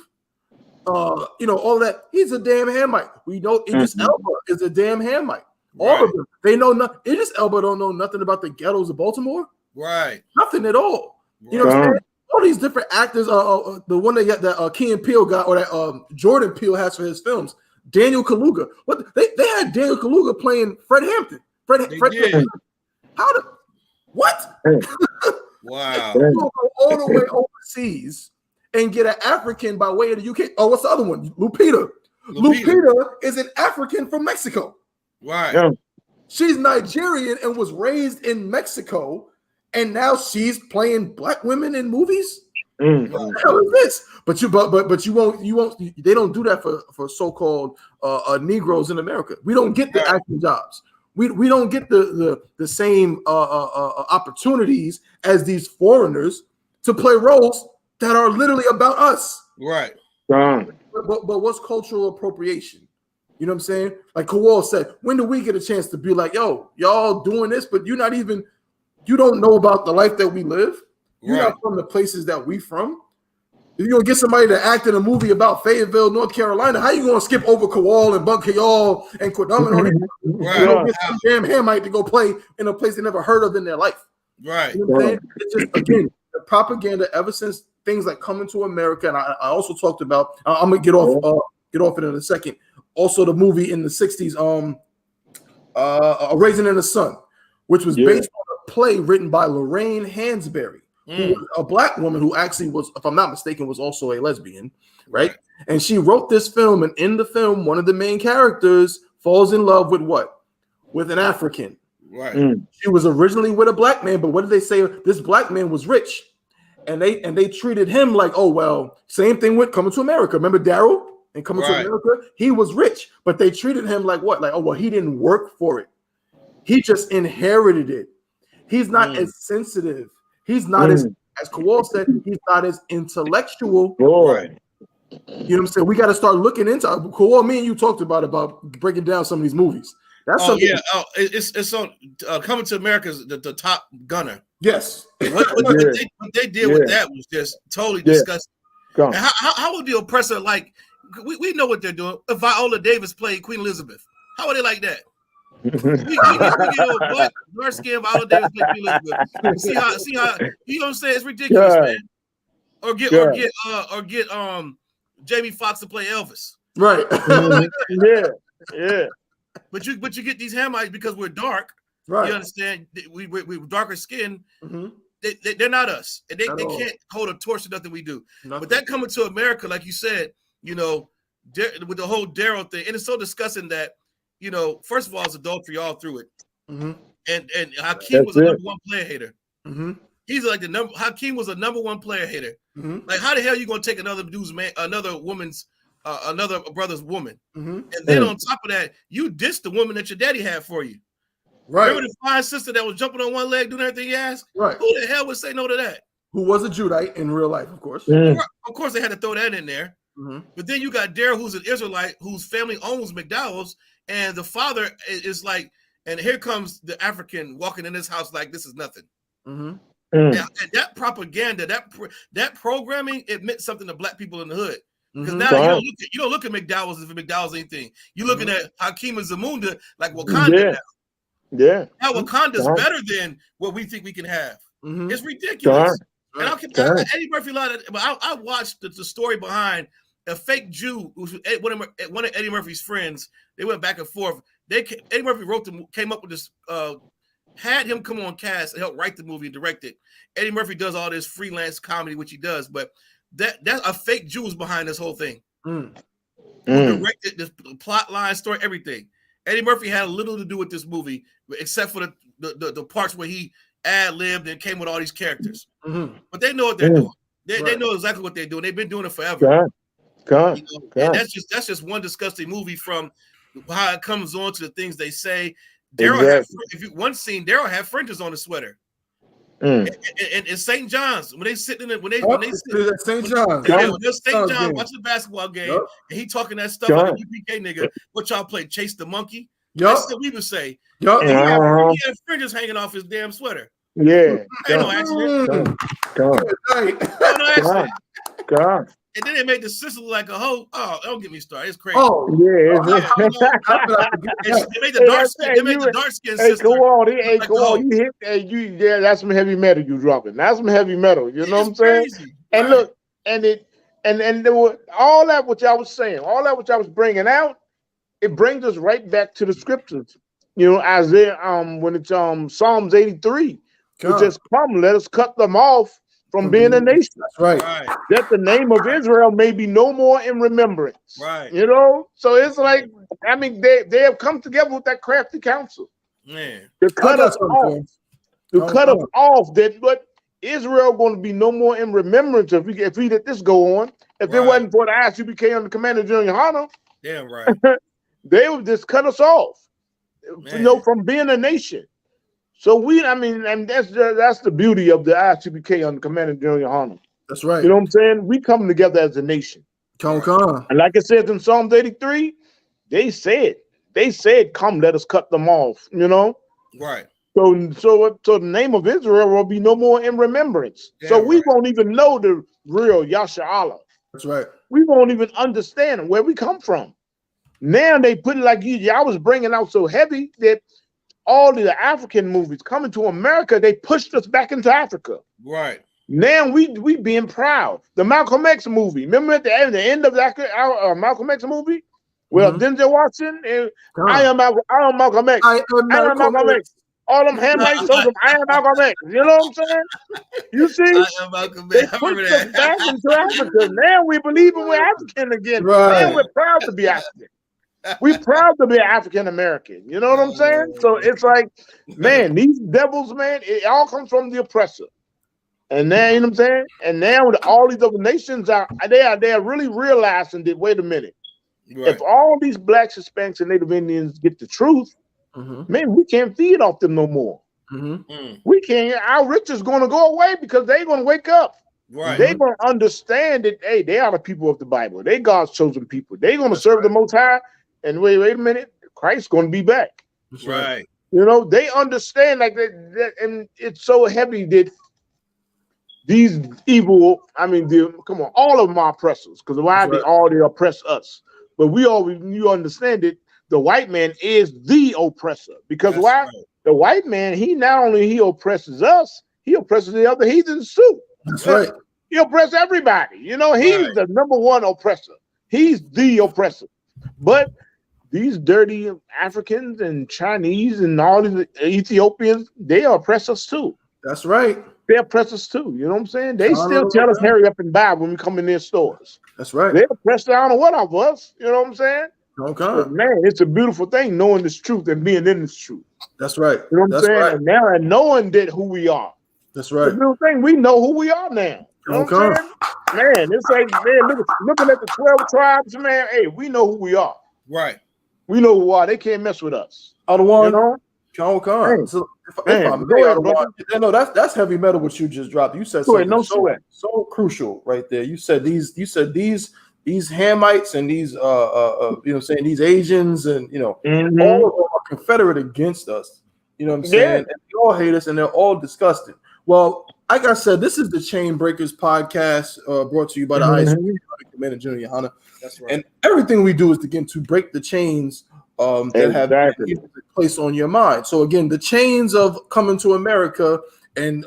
You know, all that. He's a damn Hamite. We know Idris Elba is a damn Hamite. All of them. They know nothing. Idris Elba don't know nothing about the ghettos of Baltimore. Right. Nothing at all. You know what I'm saying? All these different actors. The one that got that Key and Peele got, or that Jordan Peele has for his films. Daniel Kaluuya. What they had Daniel Kaluuya playing Fred Hampton. Fred Hampton. How the what? Wow. Go all the way overseas and get an African by way of the UK. Oh, what's the other one? Lupita. Lupita is an African from Mexico. Right. Yeah. She's Nigerian and was raised in Mexico, and now she's playing black women in movies. What the hell is this? But you won't. They don't do that for so-called Negroes in America. We don't get the acting jobs. We don't get the same opportunities as these foreigners to play roles that are literally about us. Right. But what's cultural appropriation? You know what I'm saying? Like Kowal said, when do we get a chance to be like, yo, y'all doing this, but you don't know about the life that we live. You're not from the places that we from. If you're gonna get somebody to act in a movie about Fayetteville, North Carolina, how you gonna skip over Kowal and Bug Kayal and Quidam and all that? You don't get some damn Hamite to go play in a place they never heard of in their life. Right. You know what I'm saying? It's just, again, the propaganda ever since things like Coming to America, and I also talked about, I'm gonna get off it in a second. Also, the movie in the 60s, A Raisin in the Sun, which was based on a play written by Lorraine Hansberry, who was a black woman who actually was, if I'm not mistaken, was also a lesbian, right? And she wrote this film, and in the film, one of the main characters falls in love with what? With an African. Right. She was originally with a black man, but what did they say? This black man was rich, and they treated him like, oh well, same thing with Coming to America. Remember Daryl? And Coming to America, he was rich, but they treated him like what? Like, oh, well, he didn't work for it. He just inherited it. He's not as sensitive. He's not as Kowal said, he's not as intellectual. Right. You know what I'm saying? We got to start looking into Kowal. Me and you talked about breaking down some of these movies That's oh yeah, it's on Coming to America is the Top Gunner. Yes. What they did with that was just totally disgusting. And how would the oppressor like? We know what they're doing. If Viola Davis played Queen Elizabeth, how would they like that? we get dark skin Viola Davis play Queen Elizabeth. See how you know what I'm saying? It's ridiculous, man. Or get Jamie Foxx to play Elvis. Right. Yeah. But you get these Hamites because we're dark. Right. You understand? We're darker skin. Mm-hmm. They're not us, and they can't hold a torch to nothing we do. Nothing. But that coming to America, like you said, you know, with the whole Daryl thing, and it's so disgusting that, you know, first of all, it's adultery all through it. Mm-hmm. And Hakeem was a number one player hater. Mm-hmm. He's like Hakeem was a number one player hater. Mm-hmm. Like, how the hell you gonna take another brother's woman? Mm-hmm. And then on top of that, you dissed the woman that your daddy had for you. Right. Remember the fine sister that was jumping on one leg doing everything he asked? Right. Who the hell would say no to that? Who was a Judite in real life, of course. Of course, they had to throw that in there. Mm-hmm. But then you got Daryl, who's an Israelite, whose family owns McDowell's, and the father is like, and here comes the African walking in this house like this is nothing. Mm-hmm. And that propaganda, that programming, it meant something to black people in the hood. Because now you don't look at McDowell's as if McDowell's anything. You're looking at Hakeem and Zamunda like Wakanda now. Yeah. Now Wakanda's better than what we think we can have. Mm-hmm. It's ridiculous. And Eddie Murphy lied, but I watched the story behind a fake Jew who was one of Eddie Murphy's friends. They went back and forth. Eddie Murphy came up with this, had him come on cast and help write the movie and direct it. Eddie Murphy does all this freelance comedy, which he does, but that's a fake Jew was behind this whole thing. Directed this plot line, story, everything. Eddie Murphy had a little to do with this movie, except for the parts where he ad-libbed and came with all these characters. Mm-hmm. But they know what they're doing. They know exactly what they're doing. They've been doing it forever. And that's just one disgusting movie from how it comes on to the things they say. Daryl Daryl had fringes on his sweater. And St. John's, when they sit in it, when they sit at St. John's, St. John's watching the basketball game, and he talking that stuff like a U.P.K. nigga. What y'all play? Chase the monkey. That's what we would say. He had fringes hanging off his damn sweater. Yeah. Ain't no accident. God. And then they made the sister look like a hoe. Oh, don't get me started. It's crazy. Oh, yeah. They made the dark skin sister. Come on. That's some heavy metal you dropping. That's some heavy metal. You know what I'm saying? Crazy. And look, and there were all that which I was saying, all that which I was bringing out, it brings us right back to the scriptures. You know, Isaiah, when it's Psalms 83, which says, "Come, let us cut them off from being a nation." That's right. That the name of Israel may be no more in remembrance. Right. You know, so it's like, I mean, they have come together with that crafty council. Man. To cut us off. To cut us off. But Israel going to be no more in remembrance if we let this go on. If it wasn't for the I.S.U.P.K under Commander General YAHANNA, damn right. They would just cut us off. You know, from being a nation. So and that's the beauty of the I.S.U.P.K under Commander General YAHANNA. That's right. You know what I'm saying? We come together as a nation. Come. And like it says in Psalms 83, they said, "Come, let us cut them off." You know? Right. So the name of Israel will be no more in remembrance. Yeah, so we won't even know the real Yasha. That's right. We won't even understand where we come from. Now they put it like I was bringing out so heavy that all of the African movies coming to America, they pushed us back into Africa. Right. Now we being proud. The Malcolm X movie. Remember at the end of that Malcolm X movie? Well, Denzel Washington, I am Malcolm X. I am Malcolm X. All them Hamites, I am Malcolm X. You know what I'm saying? You see? I am Malcolm X. They pushed us back into Africa. Now we believe we're African again. Right. Now we're proud to be African. We're proud to be African American. You know what I'm saying? So it's like, man, these devils, man, it all comes from the oppressor. And now, you know what I'm saying? And now all these other nations are really realizing that, wait a minute. Right. If all these blacks, Hispanics, and Native Indians get the truth, man, we can't feed off them no more. We can't. Our rich is going to go away because they're going to wake up. Right. They're going to understand that, hey, they are the people of the Bible. They God's chosen people. They're going to serve the Most High. And wait a minute, Christ's going to be back. Right. You know, they understand like that, and it's so heavy that these evil, come on, all of them are oppressors. Because why That's they right. all they oppress us? But you understand it, the white man is the oppressor. Because That's why? right. The white man, he not only he oppresses us, he oppresses the other heathens too. That's right. He oppresses everybody. You know, he's Right. the number one oppressor. He's the oppressor. But these dirty Africans and Chinese and all these Ethiopians, they oppress us too. That's right. They oppress us too. You know what I'm saying? They Count still on tell us them. hurry up and buy when we come in their stores. That's right. They oppress down on what of us. You know what I'm saying? Okay. But man, it's a beautiful thing knowing this truth and being in this truth. That's right. You know what I'm That's saying? right. And now and knowing that who we are. That's The right. beautiful thing, we know who we are now. You know what I'm saying? Man, it's like, man, looking at the 12 tribes, man, hey, we know who we are. Right. We know who we are. They can't mess with us. Other You one. know? Khan. So if I Man, may, go ahead, Other brother. one. No, that's heavy metal. What you just dropped. You said Go ahead, something no sweat. so crucial right there. You said these Hamites and these you know what I'm saying, these Asians and you know Mhm. all of them are confederate against us. You know what I'm saying? Yeah. And they all hate us and they're all disgusted. Well, like I said, this is the Chain Breakers podcast brought to you by the I.S.U.P.K Commander General YAHANNA. That's right. And everything we do is again to break the chains that have been placed on your mind. So again, the chains of coming to America and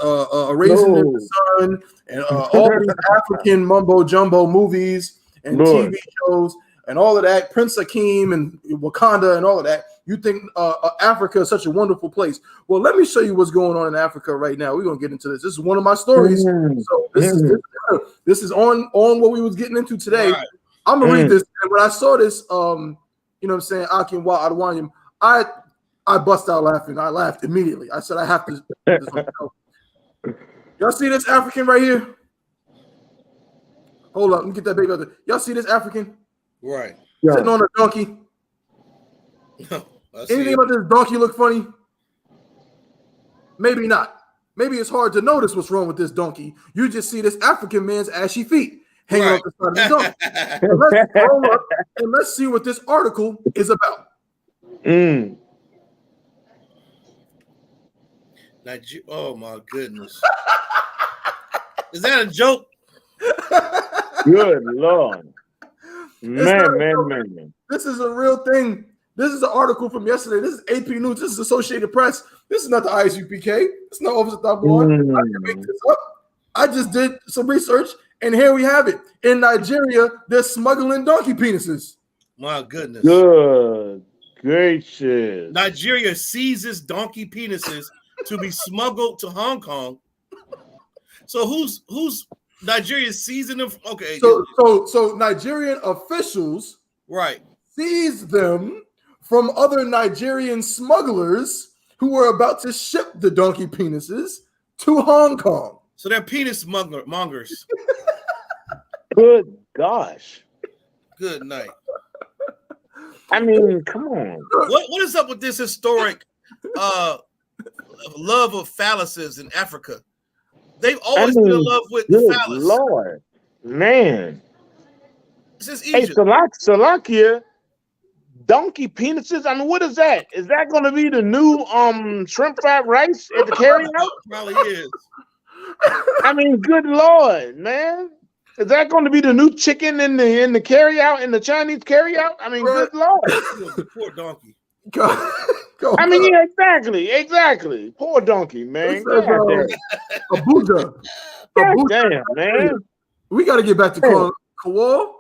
raising in the sun and all these African mumbo jumbo movies and TV shows and all of that, Prince Akeem and Wakanda and all of that. You think Africa is such a wonderful place. Well, let me show you what's going on in Africa right now. We're gonna get into this. This is one of my stories. So this is on what we was getting into today. Right. I'm gonna read this. And when I saw this, you know what I'm saying, Akin Wa Adwanyam, I bust out laughing. I laughed immediately. I said I have to put this on the show. Y'all see this African right here? Hold up, let me get that baby out there. Y'all see this African? Right. Sitting on a donkey. Anything about this donkey look funny? Maybe not. Maybe it's hard to notice what's wrong with this donkey. You just see this African man's ashy feet hanging off the side of the donkey. So let's roll up and let's see what this article is about. Oh my goodness. Is that a joke? Good Lord. Man. This is a real thing. This is an article from yesterday. This is AP News. This is Associated Press. This is not the I.S.U.P.K. It's not Office of Taiwan. I can make this up. I just did some research, and here we have it. In Nigeria, they're smuggling donkey penises. My goodness. Good gracious. Nigeria seizes donkey penises to be smuggled to Hong Kong. So who's Nigeria's seizing them? Okay. So Nigerian officials seized them from other Nigerian smugglers who were about to ship the donkey penises to Hong Kong. So they're penis mongers. Good gosh. Good night. I mean, come on. What is up with this historic love of phalluses in Africa? They've always been in love with the phallus. Lord, man. This is Egypt. Hey, Salakia, donkey penises. I mean, what is that? Is that going to be the new shrimp fried rice at the carryout? Probably is. I mean, good Lord, man. Is that going to be the new chicken in the carryout, in the Chinese carryout? I mean, good Lord. Poor donkey. I mean, yeah, exactly. Poor donkey, man. Abuja. Damn, man. We got to get back to calling Kawal.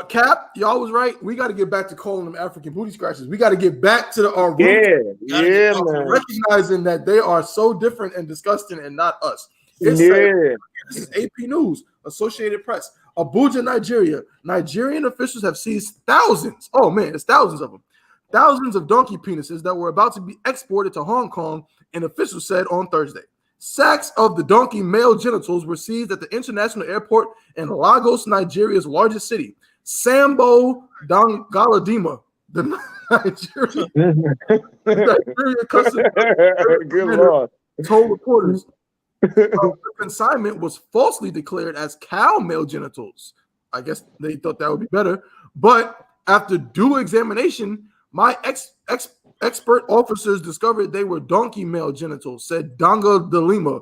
Cap, y'all was right. We got to get back to calling them African booty scratchers. We got to get back to our roots. Man. Recognizing that they are so different and disgusting and not us. This is AP News, Associated Press. Abuja, Nigeria. Nigerian officials have seized thousands. Oh man, it's thousands of them. Thousands of donkey penises that were about to be exported to Hong Kong, and officials said on Thursday. Sacks of the donkey male genitals were seized at the international airport in Lagos, Nigeria's largest city. Sambo Galadima, the Nigerian customs told reporters the consignment was falsely declared as cow male genitals. I guess they thought that would be better, but after due examination, My expert officers discovered they were donkey male genitals, said Donga de Lima.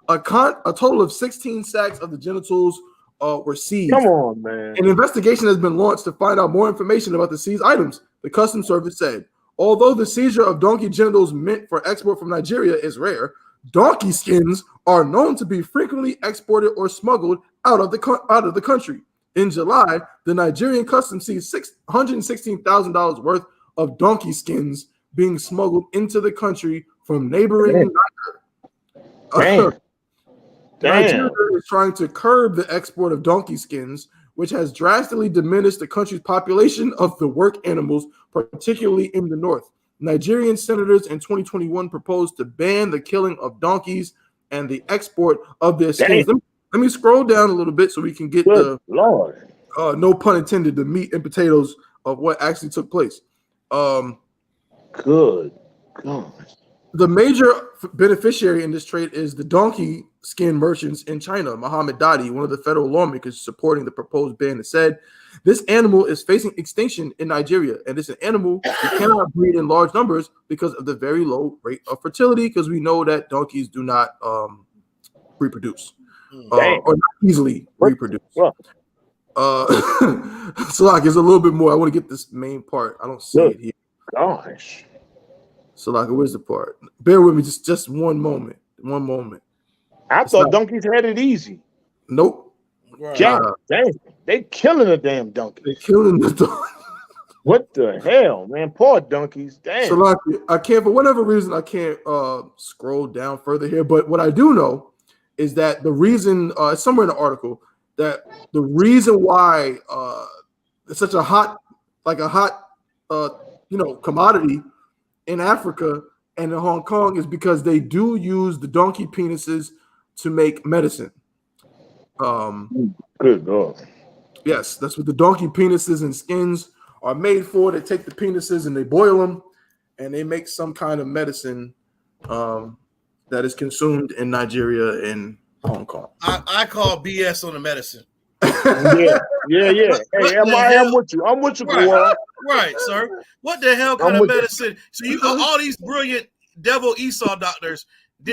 A total of 16 sacks of the genitals were seized. Come on, man. An investigation has been launched to find out more information about the seized items, the Customs Service said. Although the seizure of donkey genitals meant for export from Nigeria is rare, donkey skins are known to be frequently exported or smuggled out of the country. In July, the Nigerian Customs seized $116,000 worth of donkey skins being smuggled into the country from neighboring Niger. Nigeria is trying to curb the export of donkey skins, which has drastically diminished the country's population of the work animals, particularly in the north. Nigerian senators in 2021 proposed to ban the killing of donkeys and the export of their skins. Let me scroll down a little bit so we can get Good Lord. No pun intended, the meat and potatoes of what actually took place. Good God. The major beneficiary in this trade is the donkey skin merchants in China. Mohammed Dadi, one of the federal lawmakers supporting the proposed ban, has said this animal is facing extinction in Nigeria, and it's an animal you cannot breed in large numbers because of the very low rate of fertility, because we know that donkeys do not reproduce or not easily reproduce. So like, it's a little bit more. I want to get this main part. I don't see it here. Gosh. So like, where's the part? Bear with me just one moment. One moment. I thought donkeys had it easy. Nope. Dang, they killing the damn donkey. They're killing the donkey. What the hell, man? Poor donkeys. Damn. So like, I can't, for whatever reason, I can't scroll down further here. But what I do know is that the reason, it's somewhere in the article, that the reason why it's such a hot commodity in Africa and in Hong Kong is because they do use the donkey penises to make medicine. Good God. Yes, that's what the donkey penises and skins are made for. They take the penises and they boil them, and they make some kind of medicine that is consumed in Nigeria and Hong Kong. I call BS on the medicine. Yeah. Hey, I'm with you. I'm with you, boy. Right, sir. What the hell kind of medicine? So you got all these brilliant devil Esau doctors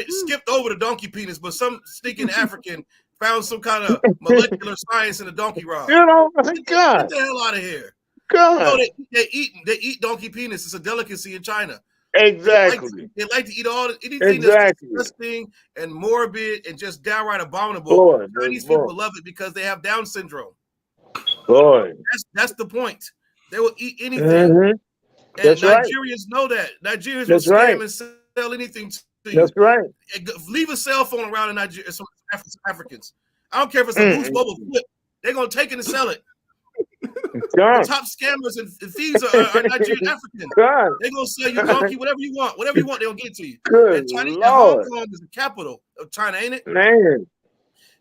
skipped over the donkey penis, but some stinking African found some kind of molecular science in a donkey rod. You know, God. Get the hell out of here. God. You know, they eat donkey penis. It's a delicacy in China. Exactly. They like to eat anything that's disgusting and morbid and just downright abominable. Boy, Chinese people love it because they have Down syndrome. Boy. That's the point. They will eat anything. Mm-hmm. And Nigerians know that. Nigerians will scam and sell anything to you. That's right. Leave a cell phone around in Nigeria. Some Africans. I don't care if it's a loose bubble flip. They're gonna take it and sell it. The top scammers and thieves are Nigerian Africans. They're gonna sell you donkey, whatever you want, they're gonna get to you. Good and Hong Kong is the capital of China, ain't it? Man,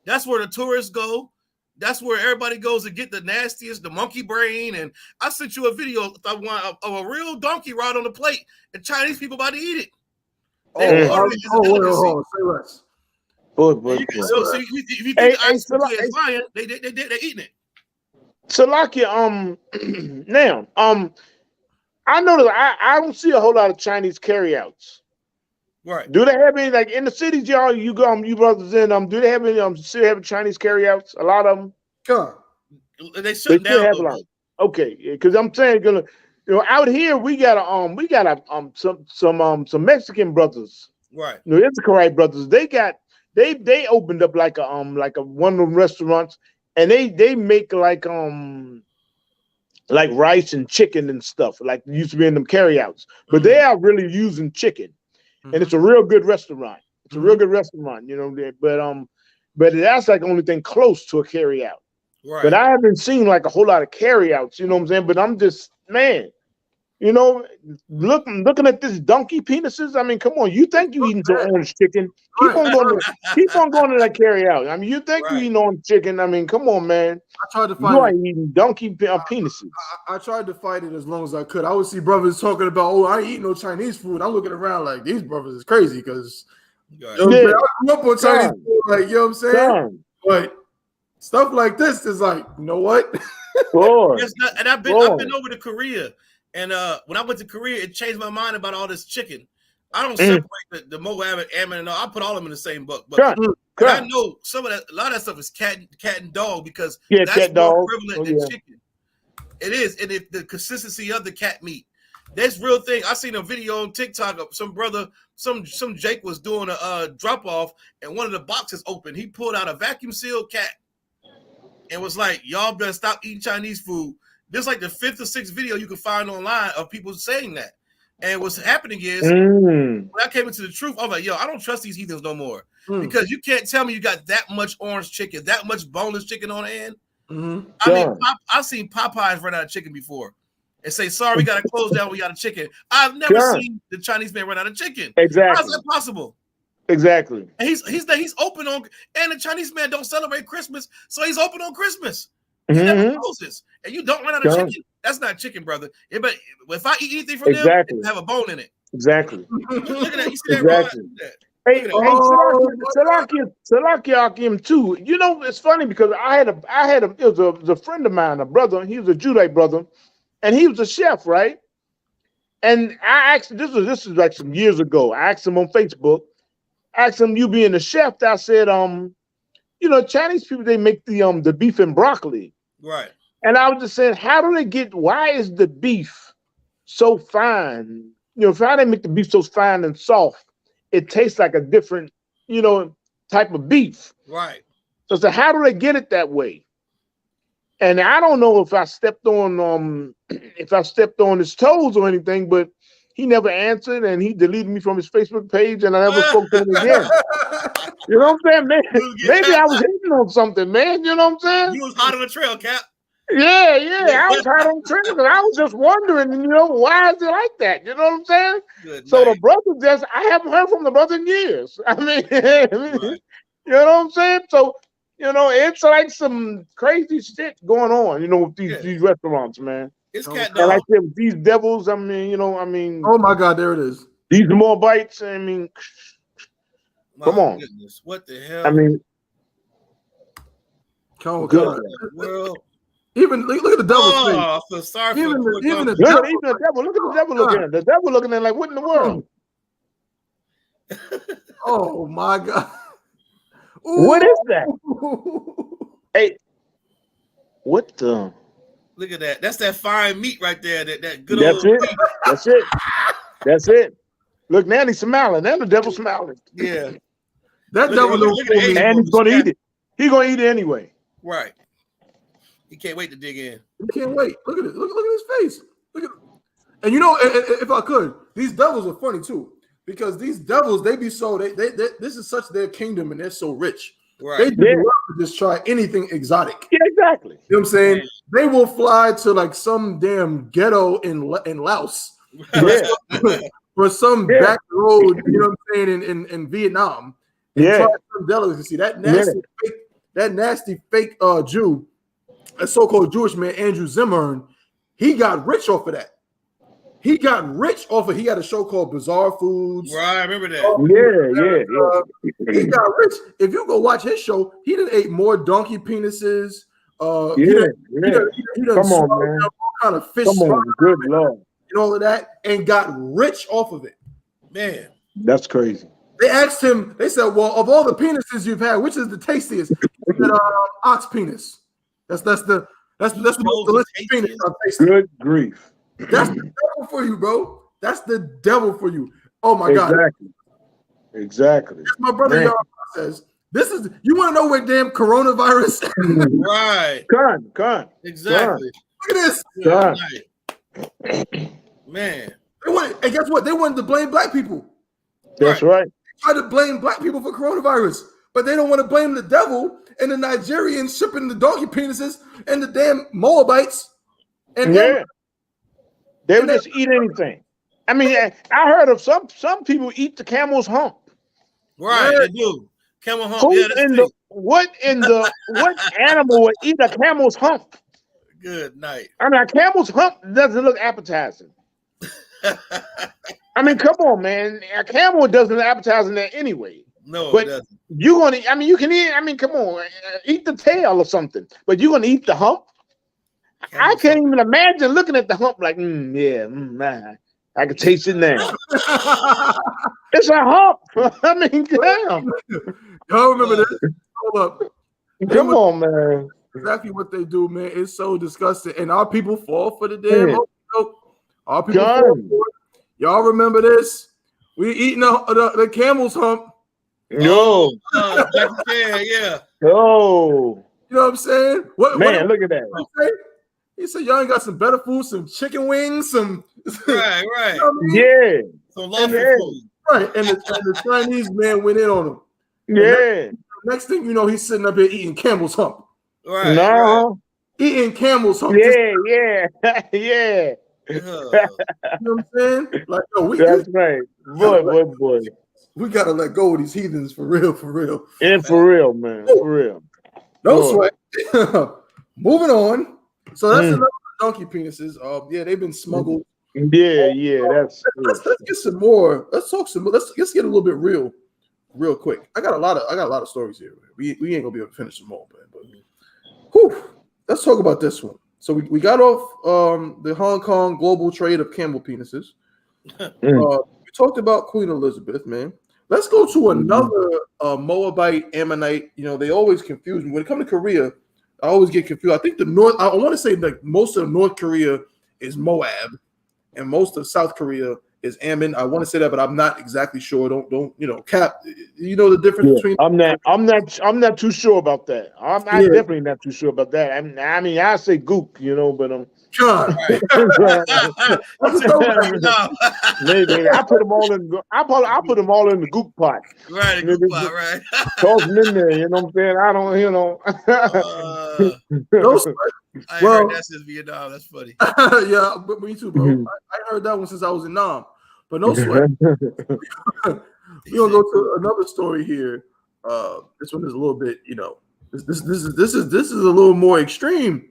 that's where the tourists go. That's where everybody goes to get the nastiest, the monkey brain. And I sent you a video of a real donkey rod on the plate, and Chinese people about to eat it. Say less. So if you think I.S.U.P.K is lying, they're eating it. Salakia, now, I noticed I don't see a whole lot of Chinese carryouts. Right. Do they have any, like in the cities, y'all, you brothers in, do they have any, still have Chinese carryouts? A lot of them? Sure. They shut down have a lot. Okay, because I'm saying, out here we got some Mexican brothers. Right. Israelite brothers. They opened up like a one of them restaurants, and they make like rice and chicken and stuff, like used to be in them carryouts. But they are really using chicken. And it's a real good restaurant. It's a real good restaurant, but that's like the only thing close to a carry out. Right. But I haven't seen like a whole lot of carry outs, you know what I'm saying? But I'm just, man, looking at this donkey penises. I mean, come on, you think you eating some orange chicken? Keep on going to that carry out. I mean, you think you eating orange chicken? I mean, come on, man. I tried to find you ain't eating donkey penises. I tried to fight it as long as I could. I would see brothers talking about, I ain't eating no Chinese food. I'm looking around like these brothers is crazy because I grew up on Chinese food, like, you know what I'm saying? But stuff like this is like, you know what? And I've been over to Korea, And when I went to Korea, it changed my mind about all this chicken. I don't separate the Moab and Ammon and all. I put all of them in the same book. But I know some of that, a lot of that stuff is cat and dog because that's more prevalent than chicken. It is, and if the consistency of the cat meat. That's real thing. I seen a video on TikTok of some brother, some Jake was doing a drop off, and one of the boxes open. He pulled out a vacuum sealed cat, and was like, "Y'all better stop eating Chinese food." This is like the 5th or 6th video you can find online of people saying that. And what's happening is when I came into the truth, I was like, "Yo, I don't trust these heathens no more because you can't tell me you got that much orange chicken, that much boneless chicken on hand." I mean, I've seen Popeyes run out of chicken before. And say, sorry, we got to close down. We got a chicken. I've never seen the Chinese man run out of chicken. Exactly. How's that possible? Exactly. And he's open on, and the Chinese man don't celebrate Christmas, so he's open on Christmas. He never closes, and you don't run out of chicken. That's not chicken, brother. But if I eat anything from them, it have a bone in it. Exactly. Look at that. You see that? Hey, Salakia too. You know, it's funny because it was a friend of mine, a brother. He was a Judite brother. And he was a chef, right? And I asked, this is like some years ago. I asked him on Facebook, asked him, you being a chef, I said, you know, Chinese people, they make the beef and broccoli. Right. And I was just saying, why is the beef so fine? You know, how they make the beef so fine and soft? It tastes like a different, you know, type of beef. Right. So I said, how do they get it that way? And I don't know if I stepped on his toes or anything, but he never answered and he deleted me from his Facebook page and I never spoke to him again. You know what I'm saying, man? Maybe I was hitting on something, man. You know what I'm saying? You was hot on the trail, Cap. Yeah. I was hot on the trail because I was just wondering, you know, why is it like that? You know what I'm saying? The brother I haven't heard from the brother in years. I mean, you know what I'm saying? So, you know, it's like some crazy shit going on, you know, with these restaurants, man. It's cat dog. And like these devils, I mean. Oh my God, there it is. These Moabites, I mean, come on. Goodness. What the hell? I mean, good. Even look at the devil's face. I feel sorry even for the devil. Look at the devil looking at it. The devil looking at it like, what in the world? Oh my God. Ooh. What is that? Hey, what the? Look at that. That's that fine meat right there. That good That's old it. That's it. That's it. Look, now he's smiling. Now the devil's smiling. Yeah. That devil and he's gonna eat it. He's gonna eat it anyway. Right. He can't wait to dig in. He can't wait. Look at it. Look at his face. Look at it. And you know, if I could, these devils are funny too. Because these devils, they be so they this is such their kingdom and they're so rich. Right. They just try anything exotic. Yeah, exactly. You know what I'm saying? Yeah. They will fly to like some damn ghetto in Laos. For some back road, you know what I'm saying, in Vietnam. And try some delicacy. That nasty fake Jew, a so-called Jewish man, Andrew Zimmern, he got rich off of that. He got rich off of. He had a show called Bizarre Foods. Right, I remember that. He got rich. If you go watch his show, he done ate more donkey penises. He done come on, man. All kind of fish. Come on, good Lord. And all of that, and got rich off of it. Man, that's crazy. They asked him. They said, "Well, of all the penises you've had, which is the tastiest?" He said, "Ox penis. That's the most delicious penis I've tasted." Good grief. That's the devil for you, bro. That's the devil for you. Oh my God. Exactly. As my brother Yahweh says, this is, you want to know what damn coronavirus? Right. Con. Exactly. Look at this. Man. And guess what? They wanted to blame black people. That's right. They tried to blame black people for coronavirus, but they don't want to blame the devil and the Nigerians shipping the donkey penises and the damn Moabites. And they would just eat anything. I mean, I heard of some people eat the camel's hump. Right, they do. Camel hump. What animal would eat a camel's hump? Good night. I mean, a camel's hump doesn't look appetizing. I mean, come on, man. A camel doesn't look appetizing there anyway. No, but it doesn't. You're gonna. I mean, you can eat. I mean, come on, eat the tail or something. But you're gonna eat the hump. I can't even imagine looking at the hump like, man, I can taste it now. It's a hump. I mean, damn. Y'all remember this? Hold up. Come on, man. Exactly what they do, man. It's so disgusting. And our people fall for the damn hump. Our people fall for it. Y'all remember this? We eating the camel's hump. No. Yeah. Oh. You know what I'm saying? Man, look at that. He said, y'all ain't got some better food, some chicken wings, some Right. You know what I mean? Yeah. Some lawful food. Right. And the Chinese man went in on him. Yeah. Next thing you know, he's sitting up here eating camel's hump. Right. No. Eating camel's hump. Yeah. Yeah. You know what I'm saying? Like, That's right. Boy. We gotta let go of these heathens for real. And for real, man. For real. No sweat. Moving on. So that's another donkey penises. Yeah, they've been smuggled. Yeah. Let's get some more. Let's talk some more. Let's get a little bit real quick. I got a lot of stories here. We ain't gonna be able to finish them all, but whew, let's talk about this one. So we got off the Hong Kong global trade of camel penises. We talked about Queen Elizabeth, man. Let's go to another Moabite, Ammonite. You know, they always confuse me. When it comes to Korea, I always get confused. I think the North, I want to say that most of North Korea is Moab, and most of South Korea is Ammon. I want to say that, but I'm not exactly sure. Don't Cap. You know the difference between. I'm not too sure about that. I'm definitely not too sure about that. I mean, I say gook, but God. Maybe I put them all in. I put them all in the gook pot. Right, the gook pot, right. Toss them in there. You know what I'm saying? I don't. I heard that since Vietnam. That's funny. Yeah, but me too, bro. I heard that one since I was in Nam. But no sweat. We're gonna go to another story here. This one is a little bit, this is a little more extreme.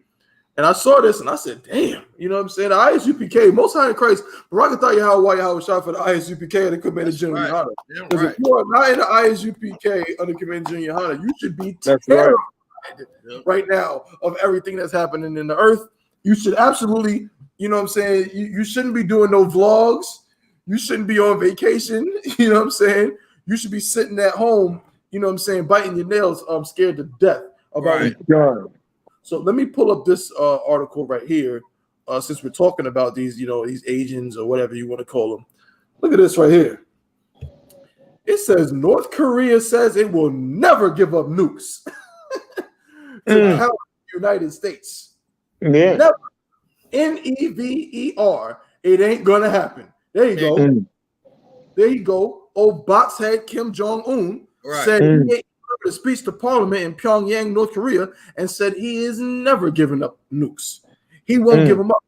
And I saw this and I said, damn, you know what I'm saying? The I.S.U.P.K, Most High in Christ, Barakatah Yahweh shot for the I.S.U.P.K and the Commander General YAHANNA. Because if you are not in the I.S.U.P.K under Commander General YAHANNA, you should be terrified right now of everything that's happening in the earth. You should absolutely, you know what I'm saying? You shouldn't be doing no vlogs. You shouldn't be on vacation. You know what I'm saying? You should be sitting at home, you know what I'm saying, biting your nails, scared to death about it. So let me pull up this article right here, since we're talking about these, these Asians or whatever you want to call them. Look at this right here. It says North Korea says it will never give up nukes to help the United States. Yeah. Never. Never. It ain't gonna happen. There you go. There you go. Old boxhead Kim Jong-un said he made a speech to Parliament in Pyongyang, North Korea, and said he is never giving up nukes. He won't give them up.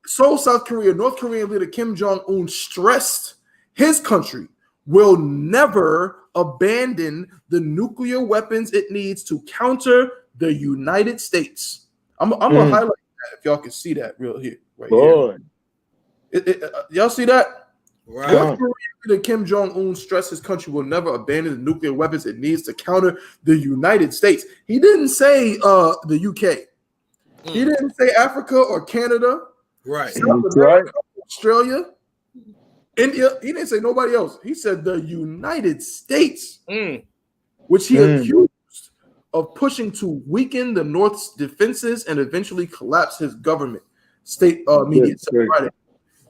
So South Korea, North Korean leader Kim Jong-un stressed his country will never abandon the nuclear weapons it needs to counter the United States. I'm gonna highlight that if y'all can see that real here, right here. Y'all see that? Right. North Korean leader Kim Jong-un stressed his country will never abandon the nuclear weapons it needs to counter the United States. He didn't say the UK. He didn't say Africa or Canada. Right. South America, Australia, India. He didn't say nobody else. He said the United States, which he accused of pushing to weaken the North's defenses and eventually collapse his government. State media said Friday.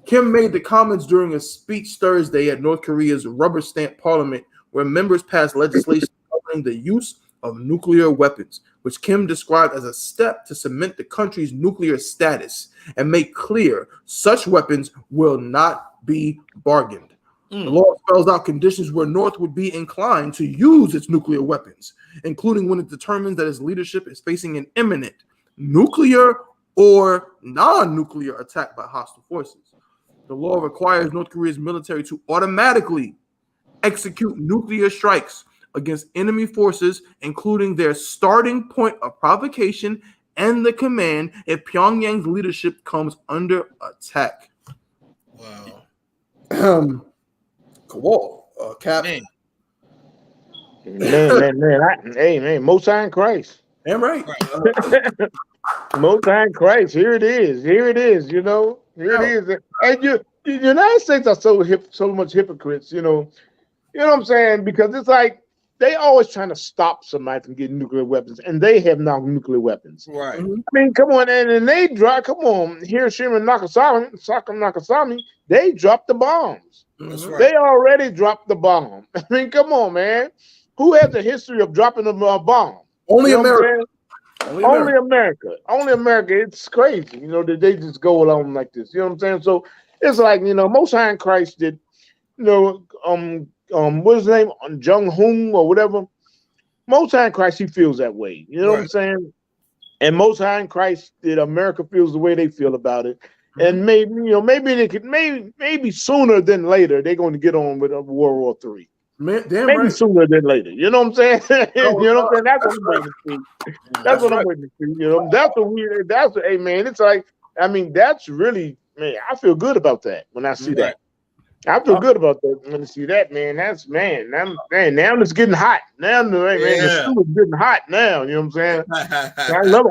Kim made the comments during a speech Thursday at North Korea's rubber stamp parliament, where members passed legislation covering the use of nuclear weapons, which Kim described as a step to cement the country's nuclear status and make clear such weapons will not be bargained. The law spells out conditions where North would be inclined to use its nuclear weapons, including when it determines that its leadership is facing an imminent nuclear or non-nuclear attack by hostile forces. The law requires North Korea's military to automatically execute nuclear strikes against enemy forces, including their starting point of provocation and the command if Pyongyang's leadership comes under attack. Wow. Cap. Man, Most High in Christ. Damn right. Most High Christ. Here it is. Here it is. You know. Here it is. And the United States are so much hypocrites. You know. You know what I'm saying? Because it's like they always trying to stop somebody from getting nuclear weapons, and they have now nuclear weapons. Right. I mean, come on, and they drop. Come on, Hiroshima and Nagasaki, they dropped the bombs. That's right. They already dropped the bomb. I mean, come on, man. Who has a history of dropping a bomb? Only You know America. Only America. Only America. It's crazy, you know, that they just go along like this. You know what I'm saying? So it's like, you know, Most High in Christ did, you know, what's his name? Jung Hoon or whatever. Most High in Christ, he feels that way. You know what I'm saying? And Most High in Christ did America feels the way they feel about it. And maybe, you know, maybe they could maybe sooner than later they're going to get on with World War III. Maybe sooner than later. You know what I'm saying? You know what I'm saying? That's what I'm waiting to see. That's what I'm waiting to see. You know, hey man, it's like, I mean, that's really, man, I feel good about that when I see that. I feel good about that when I see that, man. That's now it's getting hot. Now the stew is getting hot now. You know what I'm saying?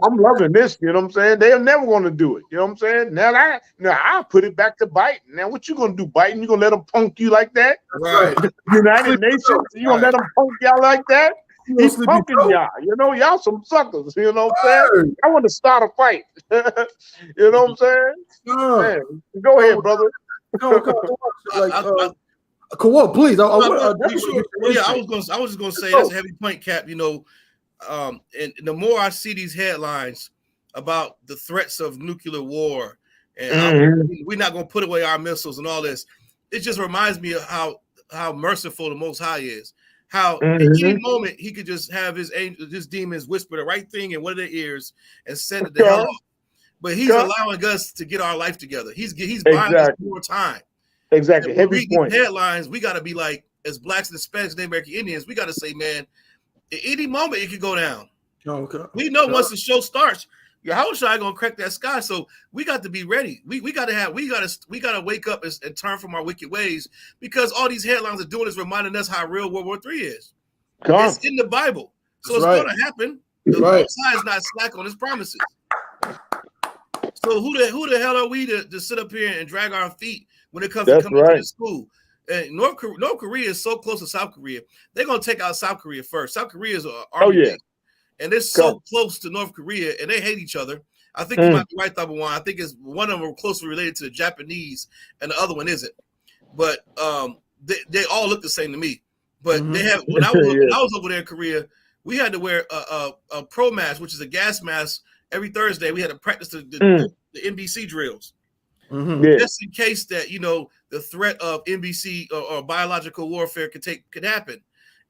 I'm loving this. You know what I'm saying? They're never going to do it. You know what I'm saying? Now I put it back to Biden. Now what you gonna do, Biden? You gonna let them punk you like that? Right. United Nations? You gonna let them punk y'all like that? He's punking y'all. You know, y'all some suckers. You know what I'm saying? I want to start a fight. You know what I'm saying? Man, go ahead, brother. Kawhi, please. I was just gonna say that's a heavy point, Cap. You know, and the more I see these headlines about the threats of nuclear war, and we're not gonna put away our missiles and all this, it just reminds me of how merciful the Most High is. How at any moment he could just have his demons whisper the right thing in one of their ears and send it to hell off. But he's allowing us to get our life together. He's buying us more time. Exactly. Heavy point. Headlines, we got to be like, as blacks and Hispanics and American Indians, we got to say, man, at any moment it could go down. We know once the show starts, your house shot gonna crack that sky. So we got to be ready. We got to wake up and turn from our wicked ways, because all these headlines are doing is reminding us how real World War III is. It's in the Bible, so it's going to happen. The Most High is not slack on his promises. So who the hell are we to sit up here and drag our feet when it comes to coming to the school? And North Korea is so close to South Korea. They're gonna take out South Korea first. South Korea is army base, and they're so close to North Korea, and they hate each other. I think you might be right, Double One. I think it's one of them are closely related to the Japanese, and the other one isn't. But they all look the same to me. But they have when I was over there in Korea, we had to wear a pro mask, which is a gas mask. Every Thursday, we had to practice the NBC drills, just in case that, you know, the threat of NBC or biological warfare could happen,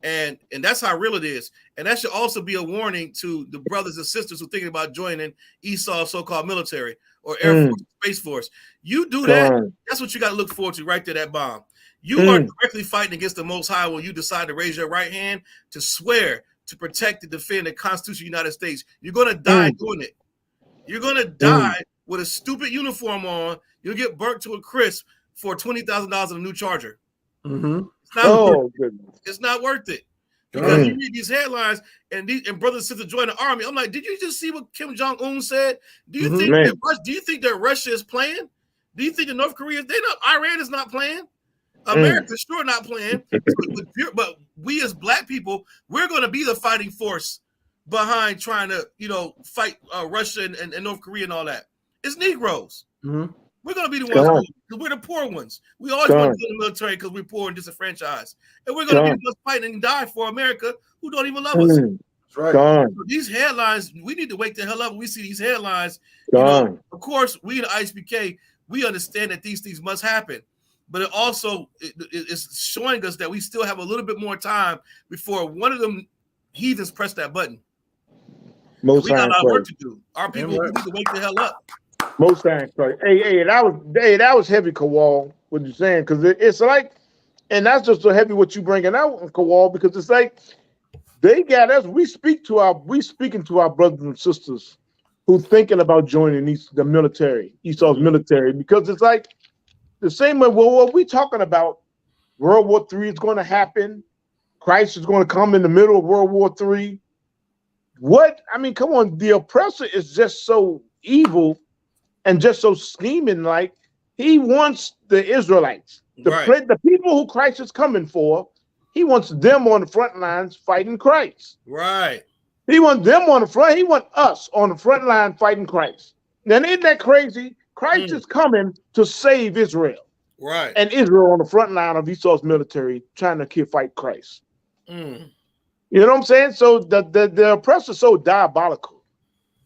and that's how real it is. And that should also be a warning to the brothers and sisters who are thinking about joining ESOL, so-called military or Air Force, Space Force. You do that, that's what you got to look forward to right there. That bomb. You are directly fighting against the Most High when you decide to raise your right hand to swear to protect and defend the Constitution of the United States. You're going to die doing it. You're going to die with a stupid uniform on. You'll get burnt to a crisp for $20,000 in a new Charger. It's not worth it. Because you read these headlines and brothers and sisters join the army. I'm like, did you just see what Kim Jong-un said? Do you think that Russia is playing? Do you think that North Korea Iran is not playing? America's sure not playing. But we as black people, we're going to be the fighting force behind trying to, you know, fight Russia and North Korea and all that. It's Negroes. We're going to be the ones, because we're the poor ones. We always want to go to the military because we're poor and disenfranchised. And we're going to be the ones fighting and die for America who don't even love us. So these headlines, we need to wake the hell up when we see these headlines. You know, of course, we in the I.S.U.P.K, we understand that these things must happen. But it also is showing us that we still have a little bit more time before one of them heathens press that button. We got a lot of work to do. Our people we need to wake the hell up. Most times, hey, that was heavy, Kawal. What you're saying, because it's like, and that's just so heavy what you bringing out, Kawal, because it's like they got us. We speaking to our brothers and sisters who thinking about joining the military, Esau's military, because it's like the same way. Well, what we talking about, World War III is going to happen. Christ is going to come in the middle of World War III. I mean, come on, the oppressor is just so evil and just so scheming. Like, he wants the Israelites, the people who Christ is coming for. He wants them on the front lines fighting Christ. Right. He wants them on the front. He wants us on the front line fighting Christ. Now, isn't that crazy? Christ is coming to save Israel. Right. And Israel on the front line of Esau's military trying to fight Christ. You know what I'm saying? So the oppressor is so diabolical.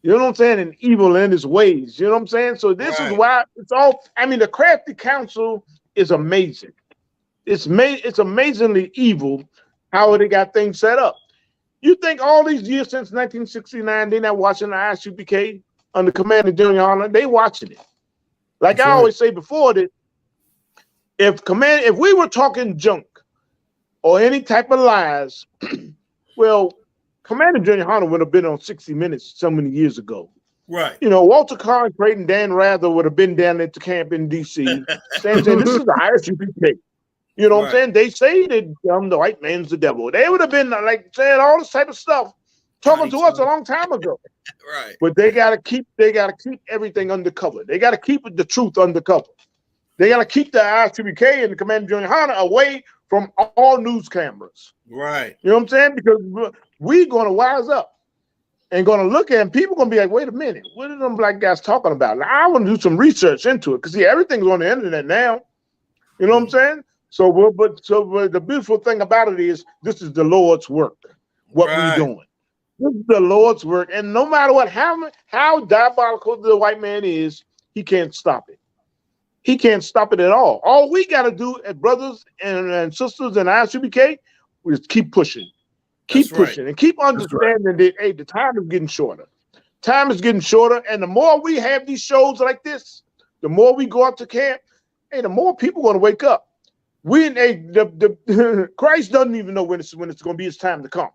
You know what I'm saying? And evil in his ways. You know what I'm saying? So this is why it's all, I mean, the crafty council is amazing. It's amazingly evil how they got things set up. You think all these years since 1969, they're not watching the I.S.U.P.K under command of General YAHANNA? They watching it. Like I always say before that, if we were talking junk or any type of lies, well, Commander General YAHANNA would have been on 60 Minutes so many years ago. Right. You know, Walter Cronkite and Dan Rather would have been down at the camp in D.C. saying this is the I.S.U.P.K. You know what I'm saying? They say that the white man's the devil. They would have been like saying all this type of stuff, talking to us a long time ago. Right. But they gotta keep everything undercover. They gotta keep the truth undercover. They gotta keep the I.S.U.P.K and the Commander General YAHANNA away from all news cameras. Right. You know what I'm saying? Because we're gonna wise up and gonna look at, and people gonna be like, wait a minute, what are them black guys talking about? Now, I want to do some research into it because see, everything's on the internet now. You know what I'm saying? So, the beautiful thing about it is this is the Lord's work. What we're doing. This is the Lord's work, and no matter what, how diabolical the white man is, he can't stop it. He can't stop it at all. All we got to do as brothers and sisters in I.S.U.P.K, we just keep pushing, and keep understanding that, hey, the time is getting shorter. Time is getting shorter, and the more we have these shows like this, the more we go out to camp, hey, the more people are going to wake up. Christ doesn't even know when it's going to be his time to come.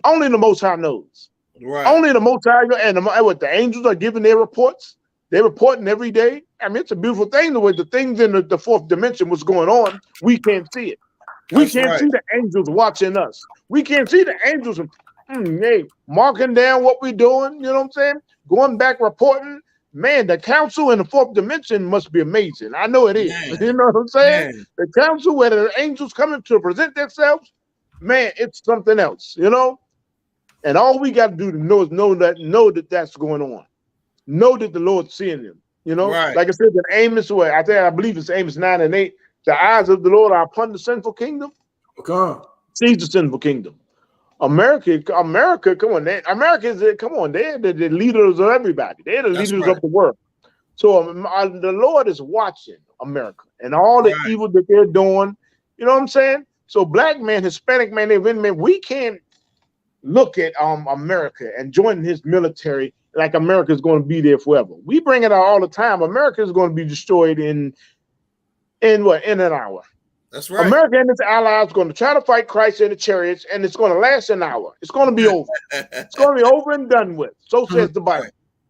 Only the Most High knows. Right. Only the Most High, and the angels are giving their reports. They're reporting every day. I mean, it's a beautiful thing the way the things in the fourth dimension was going on. We can't see it. We can't see the angels watching us. We can't see the angels marking down what we're doing. You know what I'm saying? Going back, reporting. Man, the council in the fourth dimension must be amazing. I know it is. Man. You know what I'm saying? Man. The council where the angels coming to present themselves, man, it's something else, you know? And all we got to do to know that that's going on. Know that the Lord's seeing them, you know? Like I said, in Amos, I believe it's Amos 9 and 8, the eyes of the Lord are upon the sinful kingdom. Sees the sinful kingdom. America, come on, they're the leaders of everybody. They're the leaders of the world. So the Lord is watching America and all the evil that they're doing. You know what I'm saying? So black man, Hispanic man, we can't look at America and join his military like America is going to be there forever. We bring it out all the time. America is going to be destroyed in an hour. That's right. America and its allies are going to try to fight Christ in the chariots, and it's going to last an hour. It's going to be over. It's going to be over and done with. So says the Bible.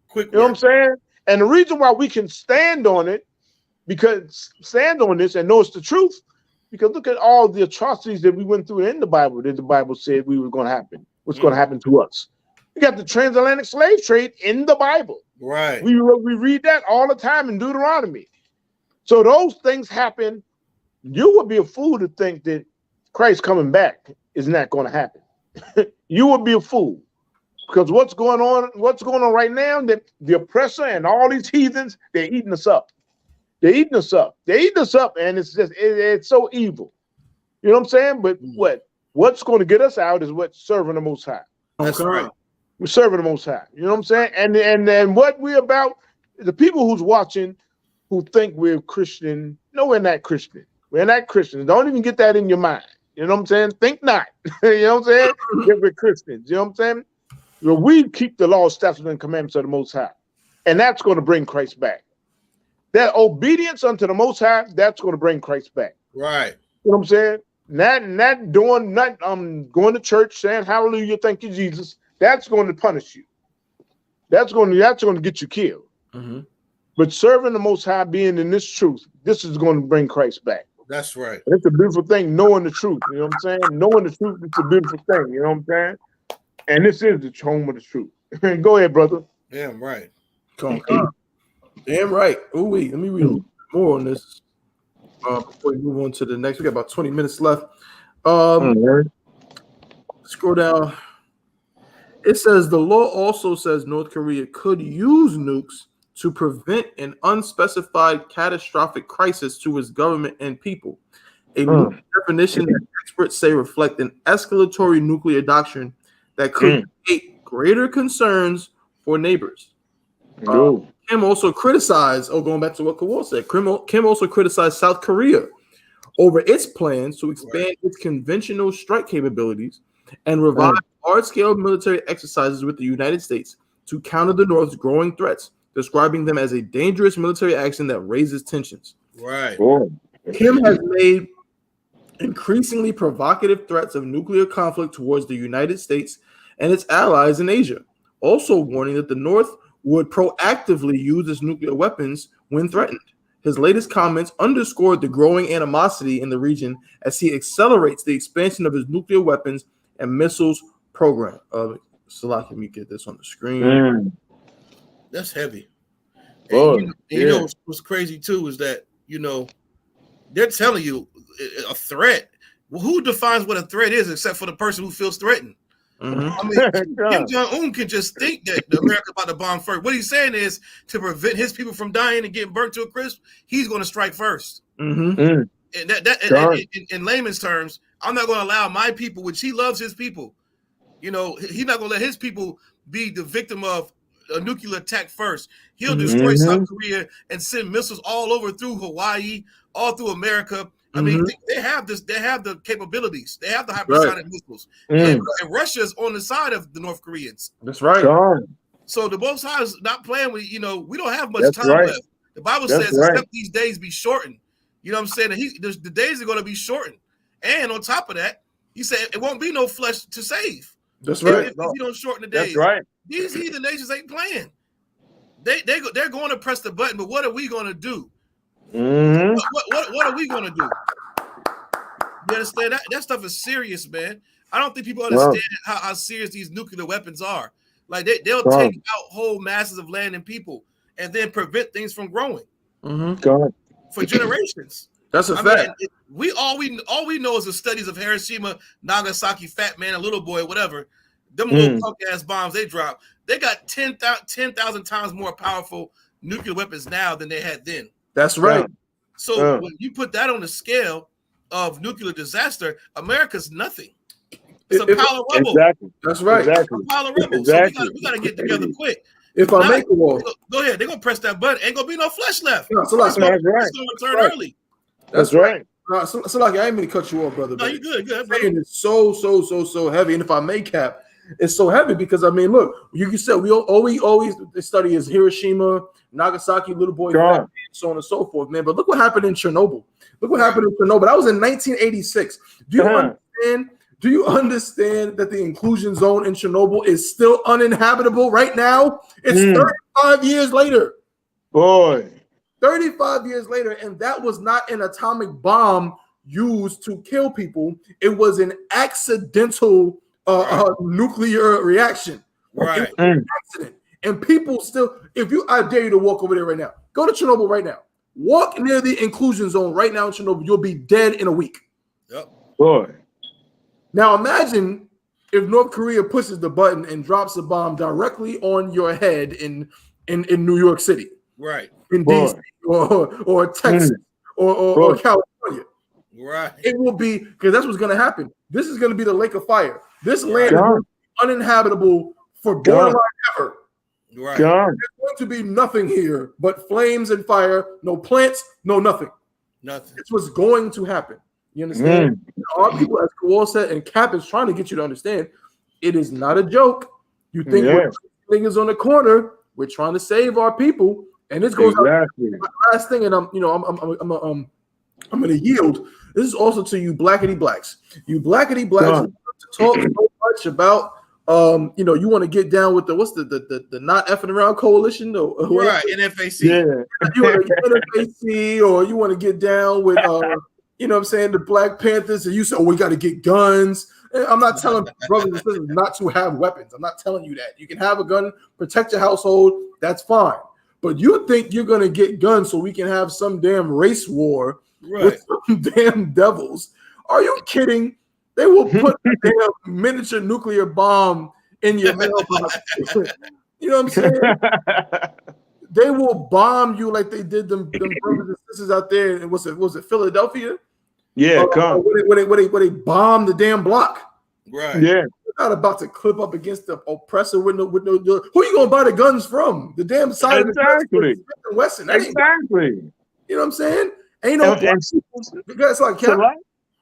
Quick, you know what I'm saying? And the reason why we can stand on it, stand on this and know it's the truth, because look at all the atrocities that we went through in the Bible that the Bible said we were going to happen. What's going to happen to us? We got the transatlantic slave trade in the Bible. Right. We read that all the time in Deuteronomy. So those things happen. You would be a fool to think that Christ coming back is not going to happen. You would be a fool, because what's going on right now, that the oppressor and all these heathens, they're eating us up. They're eating us up. They're eating us up, and it's just it's so evil. You know what I'm saying? But what's going to get us out is what serving the Most High. That's right. We're serving the Most High. You know what I'm saying? And then what we're about, the people who's watching, who think we're Christian, no, we're not Christian. We're not Christians. Don't even get that in your mind. You know what I'm saying? Think not. You know what I'm saying? That we're Christians. You know what I'm saying? Well, we keep the law, statutes, and commandments of the Most High. And that's going to bring Christ back. That obedience unto the Most High, that's going to bring Christ back. Right. You know what I'm saying? Not going to church saying hallelujah, thank you, Jesus. That's going to punish you. That's going to get you killed. Mm-hmm. But serving the Most High, being in this truth, this is going to bring Christ back. That's right. And it's a beautiful thing, knowing the truth. You know what I'm saying? Knowing the truth, it's a beautiful thing. You know what I'm saying? And this is the home of the truth. Go ahead, brother. Damn right. Come on. Damn right. Ooh, wait. Let me read a little bit more on this before we move on to the next. We got about 20 minutes left. Scroll down. It says the law also says North Korea could use nukes to prevent an unspecified catastrophic crisis to its government and people. A nuke definition that experts say reflect an escalatory nuclear doctrine that could create greater concerns for neighbors. Kim also criticized, going back to what Kawal said, Kim also criticized South Korea over its plans to expand its conventional strike capabilities and revive large-scale military exercises with the United States to counter the North's growing threats, describing them as a dangerous military action that raises tensions. Right. Kim has made increasingly provocative threats of nuclear conflict towards the United States and its allies in Asia, also warning that the North would proactively use its nuclear weapons when threatened. His latest comments underscored the growing animosity in the region as he accelerates the expansion of his nuclear weapons and missiles program. Salak, let me get this on the screen. That's heavy. And you know what's crazy too is that, you know, they're telling you a threat. Well, who defines what a threat is except for the person who feels threatened? I mean, Kim Jong-un can just think that America's about to bomb first. What he's saying is to prevent his people from dying and getting burnt to a crisp, he's going to strike first. And in layman's terms, I'm not going to allow my people, which he loves his people, you know, he's not going to let his people be the victim of a nuclear attack first. He'll destroy South Korea and send missiles all over through Hawaii, all through America. I mean, they have this. They have the capabilities. They have the hypersonic missiles. And Russia's on the side of the North Koreans. That's right. So the both sides not playing with. You know, we don't have much time left. The Bible says, "Except these days be shortened." You know what I'm saying? The days are going to be shortened. And on top of that, he said it won't be no flesh to save. That's right. If you don't shorten the days, that's right. These heathen nations ain't playing. They're going to press the button, but what are we going to do? What are we going to do? You understand that stuff is serious, man. I don't think people understand how serious these nuclear weapons are. Like they'll take out whole masses of land and people, and then prevent things from growing for generations. That's a fact. Mean, all we know is the studies of Hiroshima, Nagasaki, Fat Man, and Little Boy, whatever. Them little punk ass bombs they drop. They got 10,000 times more powerful nuclear weapons now than they had then. That's right. So when you put that on the scale of nuclear disaster, America's nothing. It's a pile of rubble. Exactly. That's right. Exactly. A pile of rubble. So we got to get together quick. If I make a wall, go ahead. They're gonna press that button. Ain't gonna be no flesh left. No, so that's right. It's gonna turn early. That's right. No, so like I ain't mean to cut you off, brother. No, you good. Good. It's so heavy, and if I may cap, it's so heavy because I mean, look, you said we always study is Hiroshima, Nagasaki, Little Boy, so on and so forth, man. But look what happened in Chernobyl. Look what happened in Chernobyl. That was in 1986. Do you understand that the inclusion zone in Chernobyl is still uninhabitable right now? It's 35 years later. Boy. 35 years later, and that was not an atomic bomb used to kill people. It was an accidental nuclear reaction. Right. An accident. And people still, I dare you to walk over there right now. Go to Chernobyl right now. Walk near the inclusion zone right now in Chernobyl. You'll be dead in a week. Yep. Boy. Now imagine if North Korea pushes the button and drops a bomb directly on your head in New York City. Right. In DC or Texas or California. Right. It will be, because that's what's going to happen. This is going to be the lake of fire. This land is going to be uninhabitable for borderline ever. Right. There's going to be nothing here but flames and fire, no plants, no nothing. Nothing. It's what's going to happen. You understand? Our people, as Kawal said, and Cap is trying to get you to understand, it is not a joke. You think we're niggas on the corner, we're trying to save our people, and this goes on. Last thing, and I'm going to yield. This is also to you blackity blacks. You blackity blacks to talk so much about you want to get down with the not effing around coalition or right, NFAC. Yeah. You want to get NFAC, or you want to get down with you know what I'm saying, the Black Panthers, and you say, we got to get guns. I'm not telling brothers and sisters not to have weapons. I'm not telling you that. You can have a gun, protect your household. That's fine. But you think you're gonna get guns so we can have some damn race war with some damn devils? Are you kidding? They will put a damn miniature nuclear bomb in your mailbox. You know what I'm saying? They will bomb you like they did them brothers and sisters out there. And was it Philadelphia? Yeah, where they bombed the damn block. Right. Yeah. You're not about to clip up against the oppressor with no. Who you gonna buy the guns from? The damn side of the Western. Exactly. You know what I'm saying? Ain't no. That's like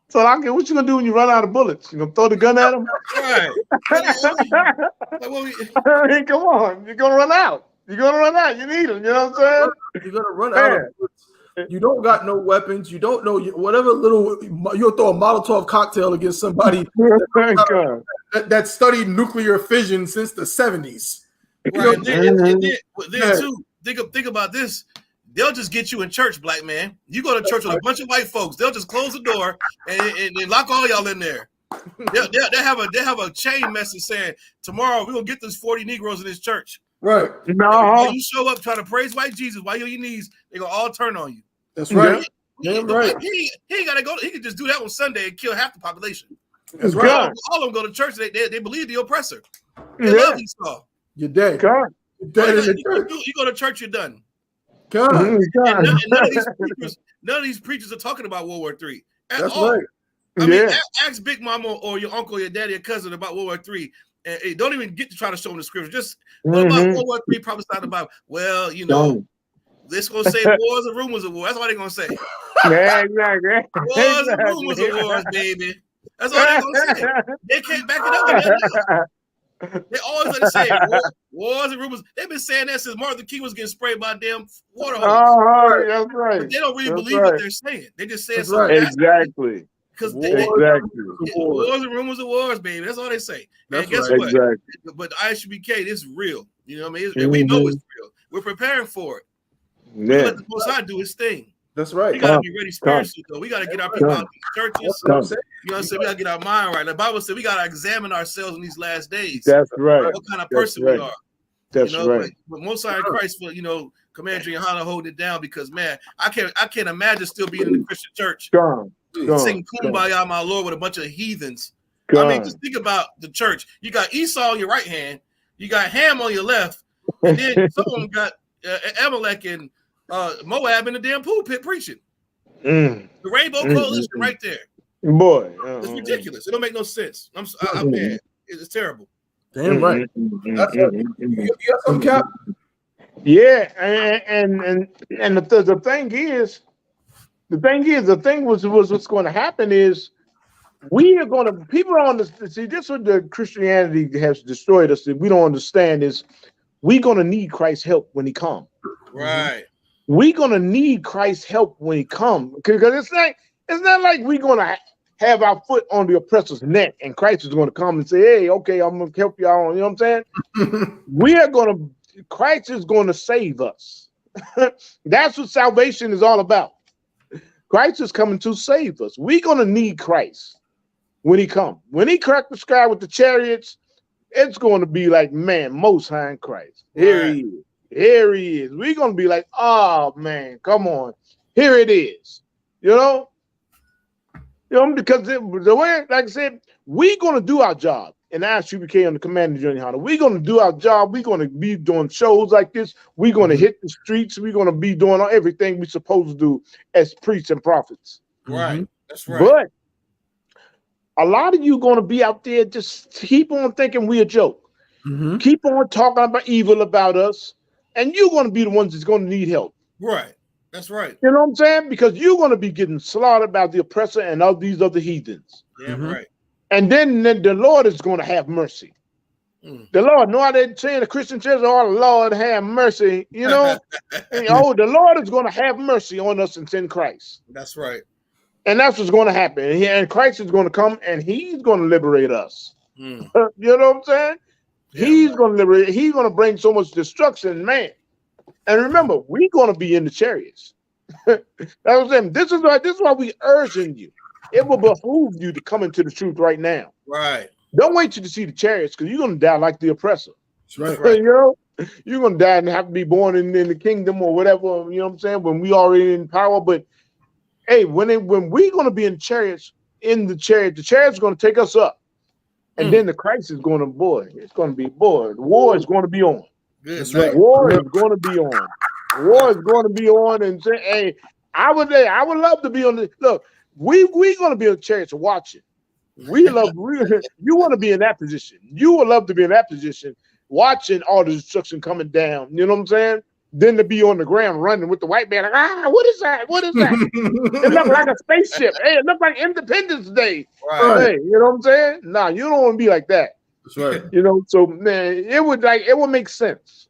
so what you gonna do when you run out of bullets? You gonna throw the gun at them? Right. I mean, come on, you're gonna run out. You're gonna run out. You need them. You know what I'm saying? You're gonna run out of bullets. You don't got no weapons. You don't know whatever little. You'll throw a Molotov cocktail against somebody that studied nuclear fission since the 70s. Right. Then too, think about this. They'll just get you in church, black man. You go to church with a bunch of white folks. They'll just close the door and lock all y'all in there. They have a chain message saying tomorrow we're gonna get those 40 Negroes in this church. Right. No. You show up trying to praise white Jesus while you're on your knees, they're gonna all turn on you. That's right. Damn right. He ain't gotta go. He can just do that on Sunday and kill half the population. That's right. All of them go to church. They believe the oppressor. They love Esau. You're dead. God. You're dead in the church. You go to church, you're done. God. And none of these preachers are talking about World War III. That's all. Right. I mean, ask Big Mama or your uncle, your daddy, or cousin about World War III. And don't even get to try to show them the scripture. Just what about World War III? Probably start about, well, you know, this gonna say wars and rumors of war. That's all they're gonna say. Yeah, exactly. Wars and rumors of wars, baby. That's all they're gonna say. They can't back it up. They always let it say wars and rumors. They've been saying that since Martin Luther King was getting sprayed by a damn water hose. That's right. But they don't really believe what they're saying. They just say something. Exactly. Because wars and rumors of wars, baby. That's all they say. That's and guess right. what? Exactly. But the I.S.U.P.K, this is real. You know what I mean? And we know it's real. We're preparing for it. Yeah. Let the Most High do his thing. That's right. We gotta be ready spiritually, though. We gotta get our people out these churches. You know what I'm saying? We gotta get our mind right. The Bible said we gotta examine ourselves in these last days. That's right. What kind of person we are. That's right. But Most High in Christ, for Commander YAHANNA holding it down because man, I can't imagine still being in the Christian church. Sing Kumbaya, my Lord, with a bunch of heathens. I mean, just think about the church. You got Esau on your right hand, you got Ham on your left, and then someone got Amalek and Moab in the damn pulpit preaching. The Rainbow Coalition right there. Boy, it's ridiculous. It don't make no sense. I'm mad. It's terrible. Damn right. You got some cap. Yeah, and the thing was what's going to happen is people on this. See, this is what the Christianity has destroyed us. That we don't understand is we're going to need Christ's help when He comes. Right. We're going to need Christ's help when He comes because it's not like we're going to have our foot on the oppressor's neck and Christ is going to come and say, "Hey, okay, I'm going to help y'all." You know what I'm saying? Christ is going to save us. That's what salvation is all about. Christ is coming to save us. We're going to need Christ when He comes. When He cracked the sky with the chariots, it's going to be like, man, Most High in Christ. Here He is. Here He is. We're going to be like, oh, man, come on. Here it is. Because the way, like I said, we're going to do our job. And I.S.U.P.K on the Commander Journey Hunter. We're going to do our job. We're going to be doing shows like this. We're going to hit the streets. We're going to be doing everything we're supposed to do as priests and prophets. Right. That's right. But a lot of you going to be out there just keep on thinking we're a joke. Keep on talking about evil about us. And you're going to be the ones that's going to need help. Right. That's right. You know what I'm saying? Because you're going to be getting slaughtered by the oppressor and all these other heathens. Yeah, right. And then the Lord is going to have mercy. The Lord, no, they're saying the Christian church, oh, Lord, have mercy. The Lord is going to have mercy on us and send Christ. That's right. And that's what's going to happen. And Christ is going to come and He's going to liberate us. You know what I'm saying? Yeah, He's going to liberate. He's going to bring so much destruction, man. And remember, we're going to be in the chariots. That's what I'm saying. This is why we're urging you. it will behoove you to come into the truth right now. Right. Don't wait till you see the chariots, because you're gonna die like the oppressor. That's right. You know, you're gonna die and have to be born in the kingdom or whatever. You know what I'm saying? When we already in power, but hey, when we're gonna be in chariots, the chariots gonna take us up, and then the Christ is gonna the war is gonna be on. Good. That's right. War is gonna be on. War is gonna be on, and say, hey, I would love to be on the look. We gonna be in chariots watching. You want to be in that position. You would love to be in that position, watching all the destruction coming down. You know what I'm saying? Then to be on the ground running with the white man, like, what is that? What is that? It looked like a spaceship. Hey, it looked like Independence Day. Right. Hey, you know what I'm saying? Nah, you don't want to be like that. That's right. You know, so man, it would make sense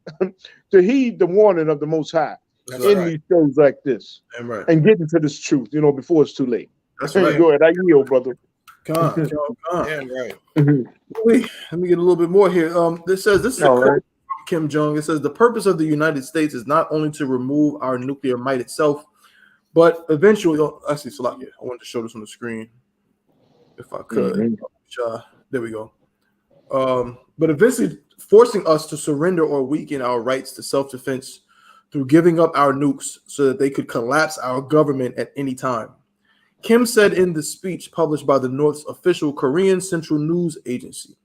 to heed the warning of the Most High these shows like this, and get into this truth, you know, before it's too late. That's right. Go ahead, I yield, brother. Come on. Yeah, right. Let me get a little bit more here. This is a quote from Kim Jong. It says the purpose of the United States is not only to remove our nuclear might itself, but eventually. Actually, Salakia, I wanted to show this on the screen, if I could. There we go. But eventually forcing us to surrender or weaken our rights to self-defense through giving up our nukes so that they could collapse our government at any time. Kim said in the speech published by the North's official Korean Central News Agency,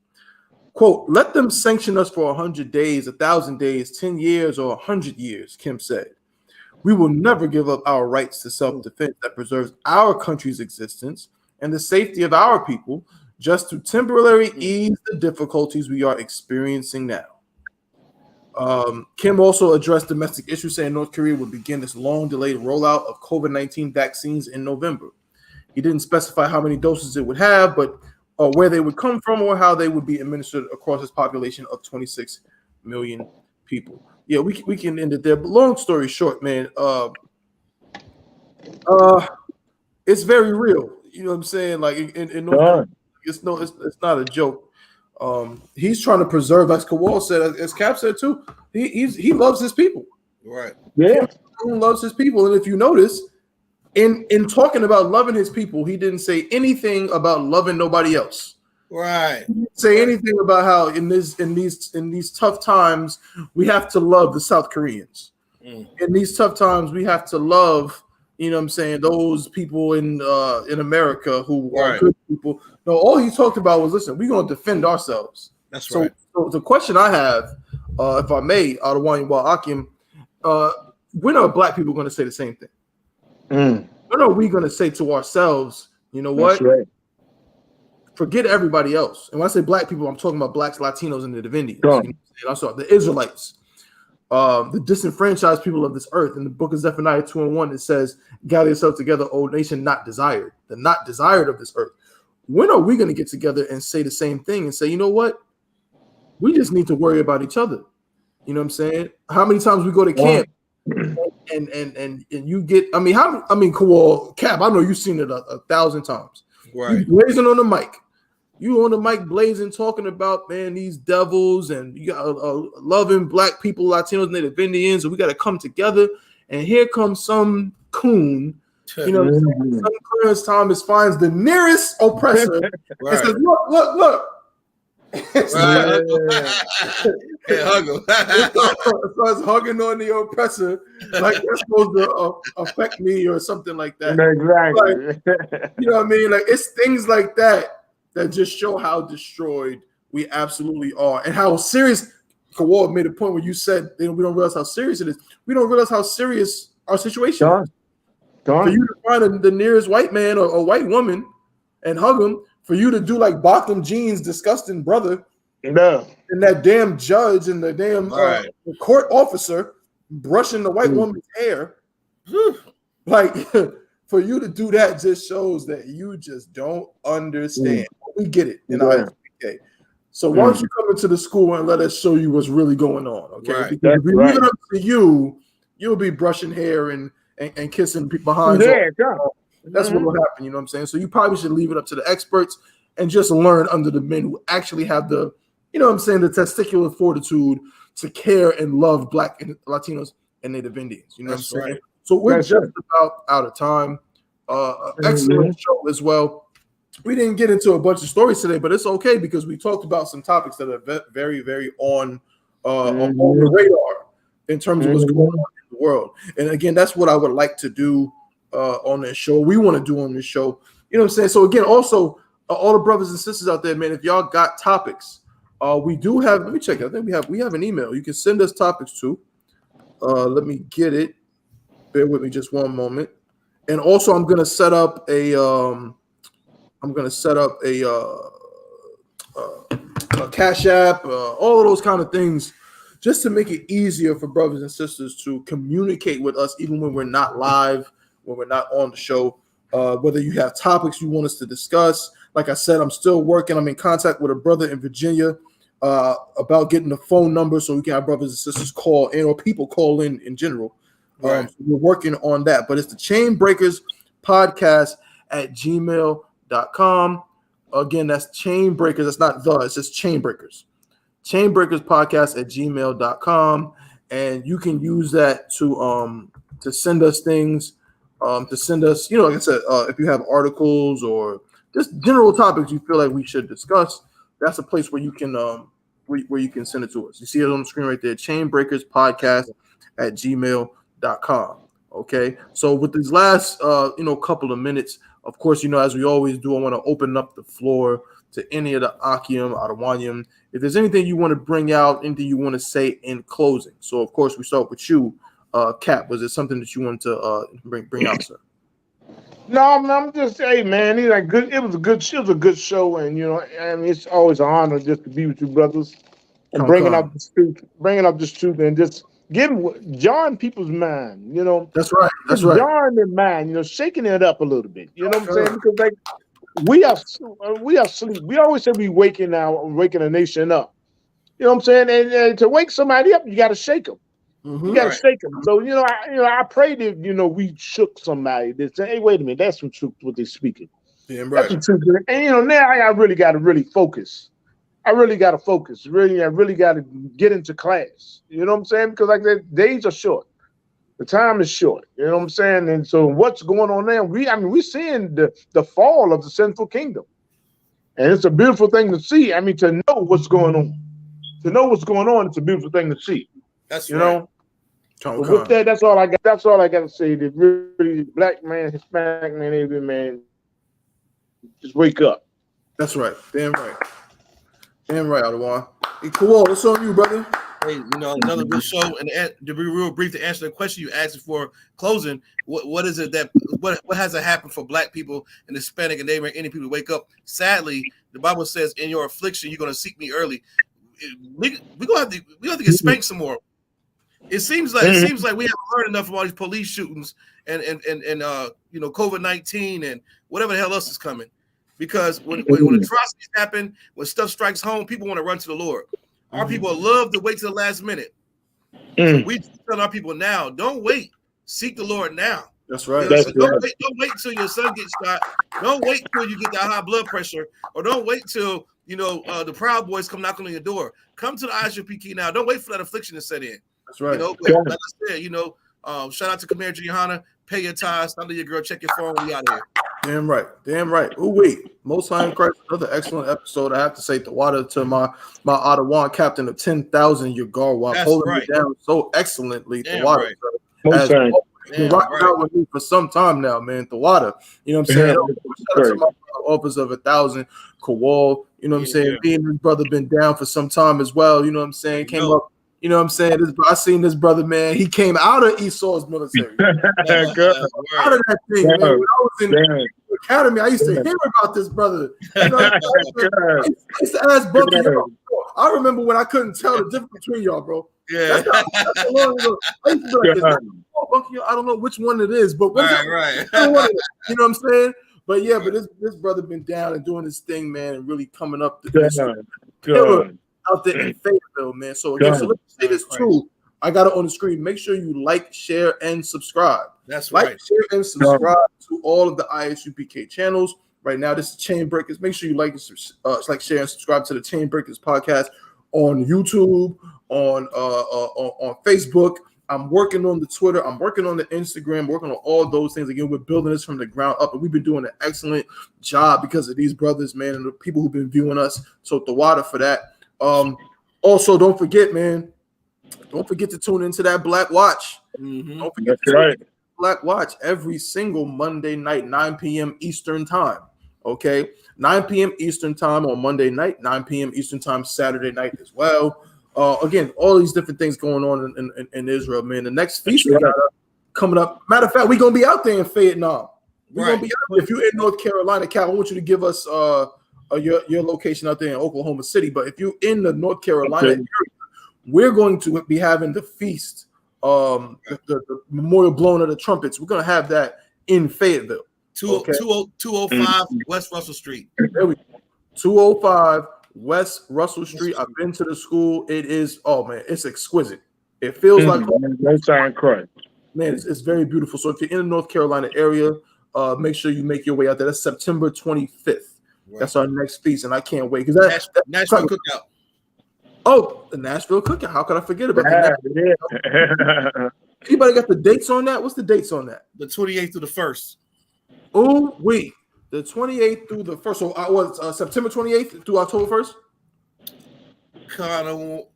quote, let them sanction us for 100 days, 1,000 days, 10 years, or 100 years, Kim said. We will never give up our rights to self-defense that preserves our country's existence and the safety of our people just to temporarily ease the difficulties we are experiencing now. Kim also addressed domestic issues, saying North Korea would begin this long-delayed rollout of COVID-19 vaccines in November. He didn't specify how many doses it would have, but where they would come from or how they would be administered across its population of 26 million people. Yeah, we can end it there. But long story short, man, it's very real. You know what I'm saying? Like in North Korea, it's not a joke. He's trying to preserve, as Kowal said, as Cap said too. He loves his people. Right. Yeah. He loves his people, and if you notice, in talking about loving his people, he didn't say anything about loving nobody else. Right. He didn't say anything about how in these tough times we have to love the South Koreans. In these tough times we have to love, you know what I'm saying, those people in America who are good people. No, all he talked about was, listen, we're going to defend ourselves. That's right. So the question I have, if I may, out of YAHANNA, when are black people going to say the same thing? When are we going to say to ourselves, you know what? That's right. Forget everybody else. And when I say black people, I'm talking about blacks, Latinos, and the Indians. You know, I'm sorry, the Israelites, the disenfranchised people of this earth. In the book of Zephaniah 2:1, it says, gather yourself together, O nation not desired, the not desired of this earth. When are we going to get together and say the same thing and say, you know what? We just need to worry about each other. You know what I'm saying? How many times we go to camp and you get, Kowal, Cap, I know you've seen it 1,000 times. Right. You blazing on the mic. You on the mic blazing, talking about, man, these devils, and you got loving black people, Latinos, Native Indians, and we got to come together. And here comes some coon, you know, some Clarence Thomas finds the nearest oppressor and says, look. Hey, hug him. Starts hugging on the oppressor like that's supposed to affect me or something like that. Exactly. Like, you know what I mean? Like, it's things like that just show how destroyed we absolutely are and how serious. Kowal made a point where you said we don't realize how serious it is. We don't realize how serious our situation is. For you to find the nearest white man or white woman and hug him, for you to do like Bachman Jean's disgusting brother, and that damn judge and the damn court officer brushing the white woman's hair, like for you to do that just shows that you just don't understand. We get it in I.S.U.P.K. So why don't you come into the school and let us show you what's really going on? Okay, because if we leave it up to you, you'll be brushing hair and kissing behind. That's what will happen, you know what I'm saying? So you probably should leave it up to the experts and just learn under the men who actually have the, you know what I'm saying, the testicular fortitude to care and love black and Latinos and Native Indians. You know what I'm saying? So we're just about out of time. Excellent show as well. We didn't get into a bunch of stories today, but it's okay because we talked about some topics that are very, very on the radar in terms of what's going on in the world. And again, that's what I would like to do on this show. We want to do on this show. You know what I'm saying? So again, also all the brothers and sisters out there, man, if y'all got topics, we do have. Let me check. I think we have an email. You can send us topics to. Let me get it. Bear with me just one moment. And also, I'm gonna set up a Cash App, all of those kind of things, just to make it easier for brothers and sisters to communicate with us, even when we're not live, when we're not on the show. Whether you have topics you want us to discuss, like I said, I'm still working. I'm in contact with a brother in Virginia about getting the phone number so we can have brothers and sisters call in, or people call in general. Right. So we're working on that. But it's the Chain Breakers Podcast at gmail.com. Again, that's Chain Breakers. That's not the, it's just Chain Breakers. Chain Breakers Podcast at gmail.com. And you can use that to send us things, to send us, like I said, if you have articles or just general topics you feel like we should discuss, that's a place where you can where you can send it to us. You see it on the screen right there, Chain Breakers Podcast at gmail.com. Okay, so with these last couple of minutes, of course, as we always do, I want to open up the floor to any of the Akim, Adawanyam. If there's anything you want to bring out, anything you want to say in closing. So of course we start with you, Cap. Was it something that you wanted to bring out, sir? No, I'm just saying, man. It was a good show, and it's always an honor just to be with you, brothers, and bringing up this truth, and just jarring people's mind. That's right. That's right. Jarring their mind. Shaking it up a little bit. You know what I'm saying? Because we are asleep. We always say we waking a nation up. You know what I'm saying? And to wake somebody up, you got to shake them. Mm-hmm. You got to shake them. So I pray that we shook somebody that say, "Hey, wait a minute, that's some truth what they're speaking." Yeah, right. That's some truth. And now I really got to focus. I really got to focus. I really got to get into class. You know what I'm saying? Because like the days are short, the time is short. You know what I'm saying? And so what's going on now? We're seeing the fall of the sinful kingdom, and it's a beautiful thing to see. To know what's going on. To know what's going on, it's a beautiful thing to see. That's right. But with that, that's all I got. That's all I got to say. That really, black man, Hispanic man, Asian man, just wake up. That's right. Damn right. Damn right, Adawan. Hey, cool. What's on you, brother? Hey, another good show. And to be real brief, to answer the question you asked for closing, what is it that what has to happen for black people and Hispanic and neighboring any people to wake up? Sadly, the Bible says, "In your affliction, you're going to seek me early." We gonna have to get spanked some more. It seems like we haven't learned enough from all these police shootings and COVID-19 and whatever the hell else is coming. Because when atrocities happen, when stuff strikes home, people want to run to the Lord. Our people love to wait till the last minute. So we tell our people now, don't wait. Seek the Lord now. That's right. Don't wait until your son gets shot. Don't wait till you get that high blood pressure, or don't wait till the Proud Boys come knocking on your door. Come to the I.S.U.P.K now. Don't wait for that affliction to set in. That's right. Like I said, shout out to Commander Johanna. Pay your tithes. Stop your girl. Check your phone. We out here. Damn right. Damn right. Oh wait, Most High in Christ. Another excellent episode. I have to say the water to my Ottawa captain of 10,000 Yagarwa, holding me down so excellently. The water. Right. Been rocking out with me for some time now, man. The water. You know what I'm saying? Shout out to my office of 1,000, Kowal. You know what I'm saying? Me and his brother been down for some time as well. You know what I'm saying? Came up. You know what I'm saying? I seen this brother, man. He came out of Esau's military. Out of that thing, man. When I was in the academy, I used to hear about this brother. I used to ask Bucky, I remember when I couldn't tell the difference between y'all, bro. Yeah. That's long ago. I used to be like, Bucky, I don't know which one it is, but right. You know what I'm saying? But yeah, this brother been down and doing this thing, man, and really coming up to this killer out there in Fayetteville, man. So again, so let me say this too. I got it on the screen. Make sure you like, share, and subscribe. That's right. Like, share, and subscribe to all of the I.S.U.P.K channels. Right now, this is Chain Breakers. Make sure you like, share, and subscribe to the Chain Breakers podcast on YouTube, on Facebook. I'm working on the Twitter. I'm working on the Instagram, working on all those things. Again, we're building this from the ground up, and we've been doing an excellent job because of these brothers, man, and the people who've been viewing us. So the water for that. Also, don't forget, man. Don't forget to tune into that Black Watch. Don't forget to tune into Black Watch every single Monday night, 9 p.m. Eastern time. Okay, 9 p.m. Eastern time on Monday night, 9 p.m. Eastern time Saturday night as well. Again, all these different things going on in Israel, man. The next feast we got coming up. Matter of fact, we're gonna be out there in Fayetteville. We're gonna be out there. If you're in North Carolina, Cal, I want you to give us your location out there in Oklahoma City. But if you're in the North Carolina area, we're going to be having the feast, the memorial blowing of the trumpets. We're gonna have that in Fayetteville. 205 West Russell Street. There we go. 205 West Russell Street. I've been to the school. It is, oh man, it's exquisite. It feels like that sounds correct. Man, it's very beautiful. So if you're in the North Carolina area, make sure you make your way out there. That's September 25th. Right. That's our next feast, and I can't wait because that's Nashville Cookout. Oh, the Nashville Cookout. How could I forget about that? Anybody got the dates on that? What's the dates on that? The 28th through the 1st. Oh, wait. The 28th through the 1st. So I was September 28th through October 1st?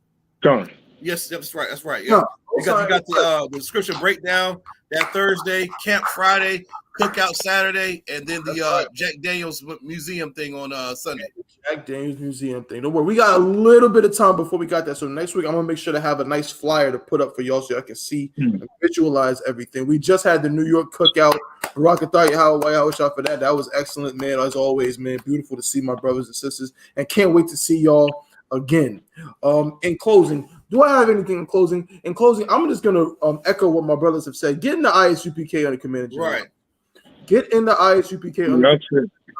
Done. Yes, that's right. That's right. Yeah. You got the scripture breakdown that Thursday, Camp Friday, Cookout Saturday, and then the Jack Daniels Museum thing on Sunday. Jack Daniels Museum thing. Don't worry. We got a little bit of time before we got that. So next week, I'm going to make sure to have a nice flyer to put up for y'all so y'all can see and visualize everything. We just had the New York Cookout. Rockethar, how shot for that. That was excellent, man. As always, man. Beautiful to see my brothers and sisters. And can't wait to see y'all again. In closing, do I have anything in closing? In closing, I'm just going to echo what my brothers have said. Get in the I.S.U.P.K. under Command General. Right. Get in the I.S.U.P.K. under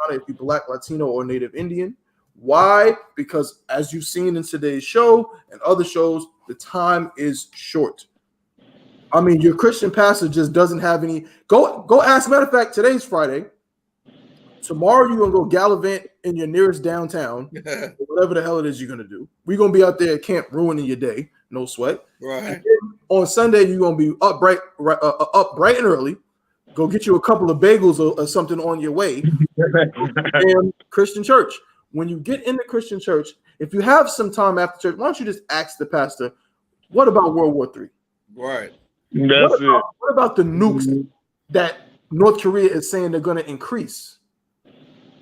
if you're Black, Latino, or Native Indian. Why? Because as you've seen in today's show and other shows, the time is short. I mean, your Christian pastor just doesn't have any. Go ask. Matter of fact, today's Friday. Tomorrow you're gonna go gallivant in your nearest downtown, whatever the hell it is you're gonna do. We're gonna be out there at camp ruining your day, no sweat. Right. On Sunday you're gonna be up bright and early. Go get you a couple of bagels or something on your way. And Christian church. When you get in the Christian church, if you have some time after church, why don't you just ask the pastor, what about World War III? Right. What about the nukes that North Korea is saying they're going to increase?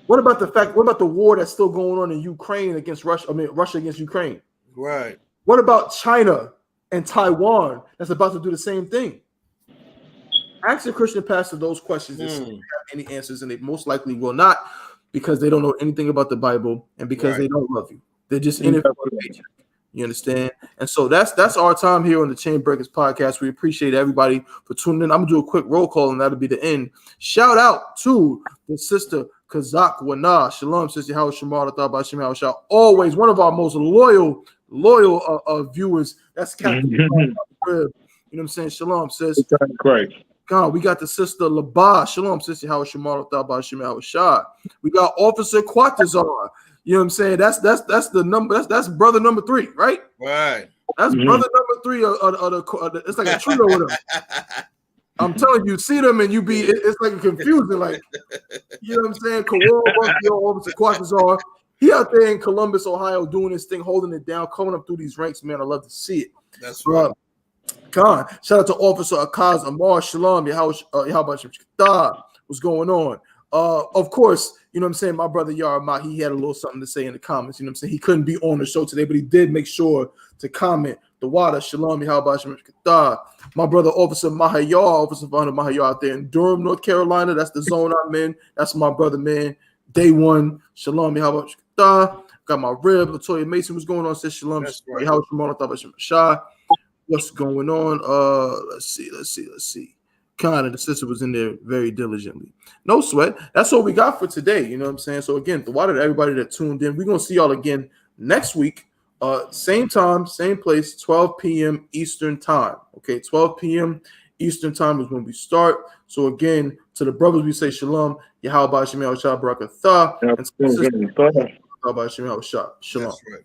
What about the war that's still going on in Ukraine against Russia? I mean, Russia against Ukraine. Right. What about China and Taiwan that's about to do the same thing? Ask the Christian pastor those questions and see if they have any answers, and they most likely will not, because they don't know anything about the Bible and because they don't love you. They're just in it for the paycheck. You understand? And so that's our time here on the Chain Breakers podcast. We appreciate everybody for tuning in. I'm gonna do a quick roll call and that'll be the end. Shout out to the sister Kazak Wana. Shalom, sister Howard Shamar, Thaba Shemar Shah. Always one of our most loyal viewers. That's Captain. You know what I'm saying? Shalom, sis. Great. God, we got the sister Labah. Shalom, sister Howard Shamar, Thaba Shemar Shah. We got Officer Quatazar. You know what I'm saying? That's the number. That's brother number 3, right? Right. That's brother number 3. It's like a trio with them. I'm telling you, see them and you be. It's like confusing. Like, you know what I'm saying? Kawal, Officer Quatazar. He out there in Columbus, Ohio, doing his thing, holding it down, coming up through these ranks. Man, I love to see it. That's right. God, shout out to Officer Akaz Amar Shalom. What's going on? Of course, you know what I'm saying, my brother Yarma, he had a little something to say in the comments. You know what I'm saying? He couldn't be on the show today, but he did make sure to comment. The water, Shalom, my brother Officer Mahayar, Officer Mahayar out there in Durham, North Carolina. That's the zone I'm in. That's my brother, man. Day one, Shalom, got my rib. Latoya Mason, what's going on? Says Shalom. Right. What's going on? Let's see. Kind of the sister was in there very diligently. No sweat. That's all we got for today. You know what I'm saying? So again, the water to everybody that tuned in. We're gonna see y'all again next week. Same time, same place, 12 p.m. Eastern time. Okay, 12 p.m. Eastern time is when we start. So again, to the brothers, we say Shalom, Yahweh Shemel Shah Barakatha, and to the sisters, Shalom. That's right.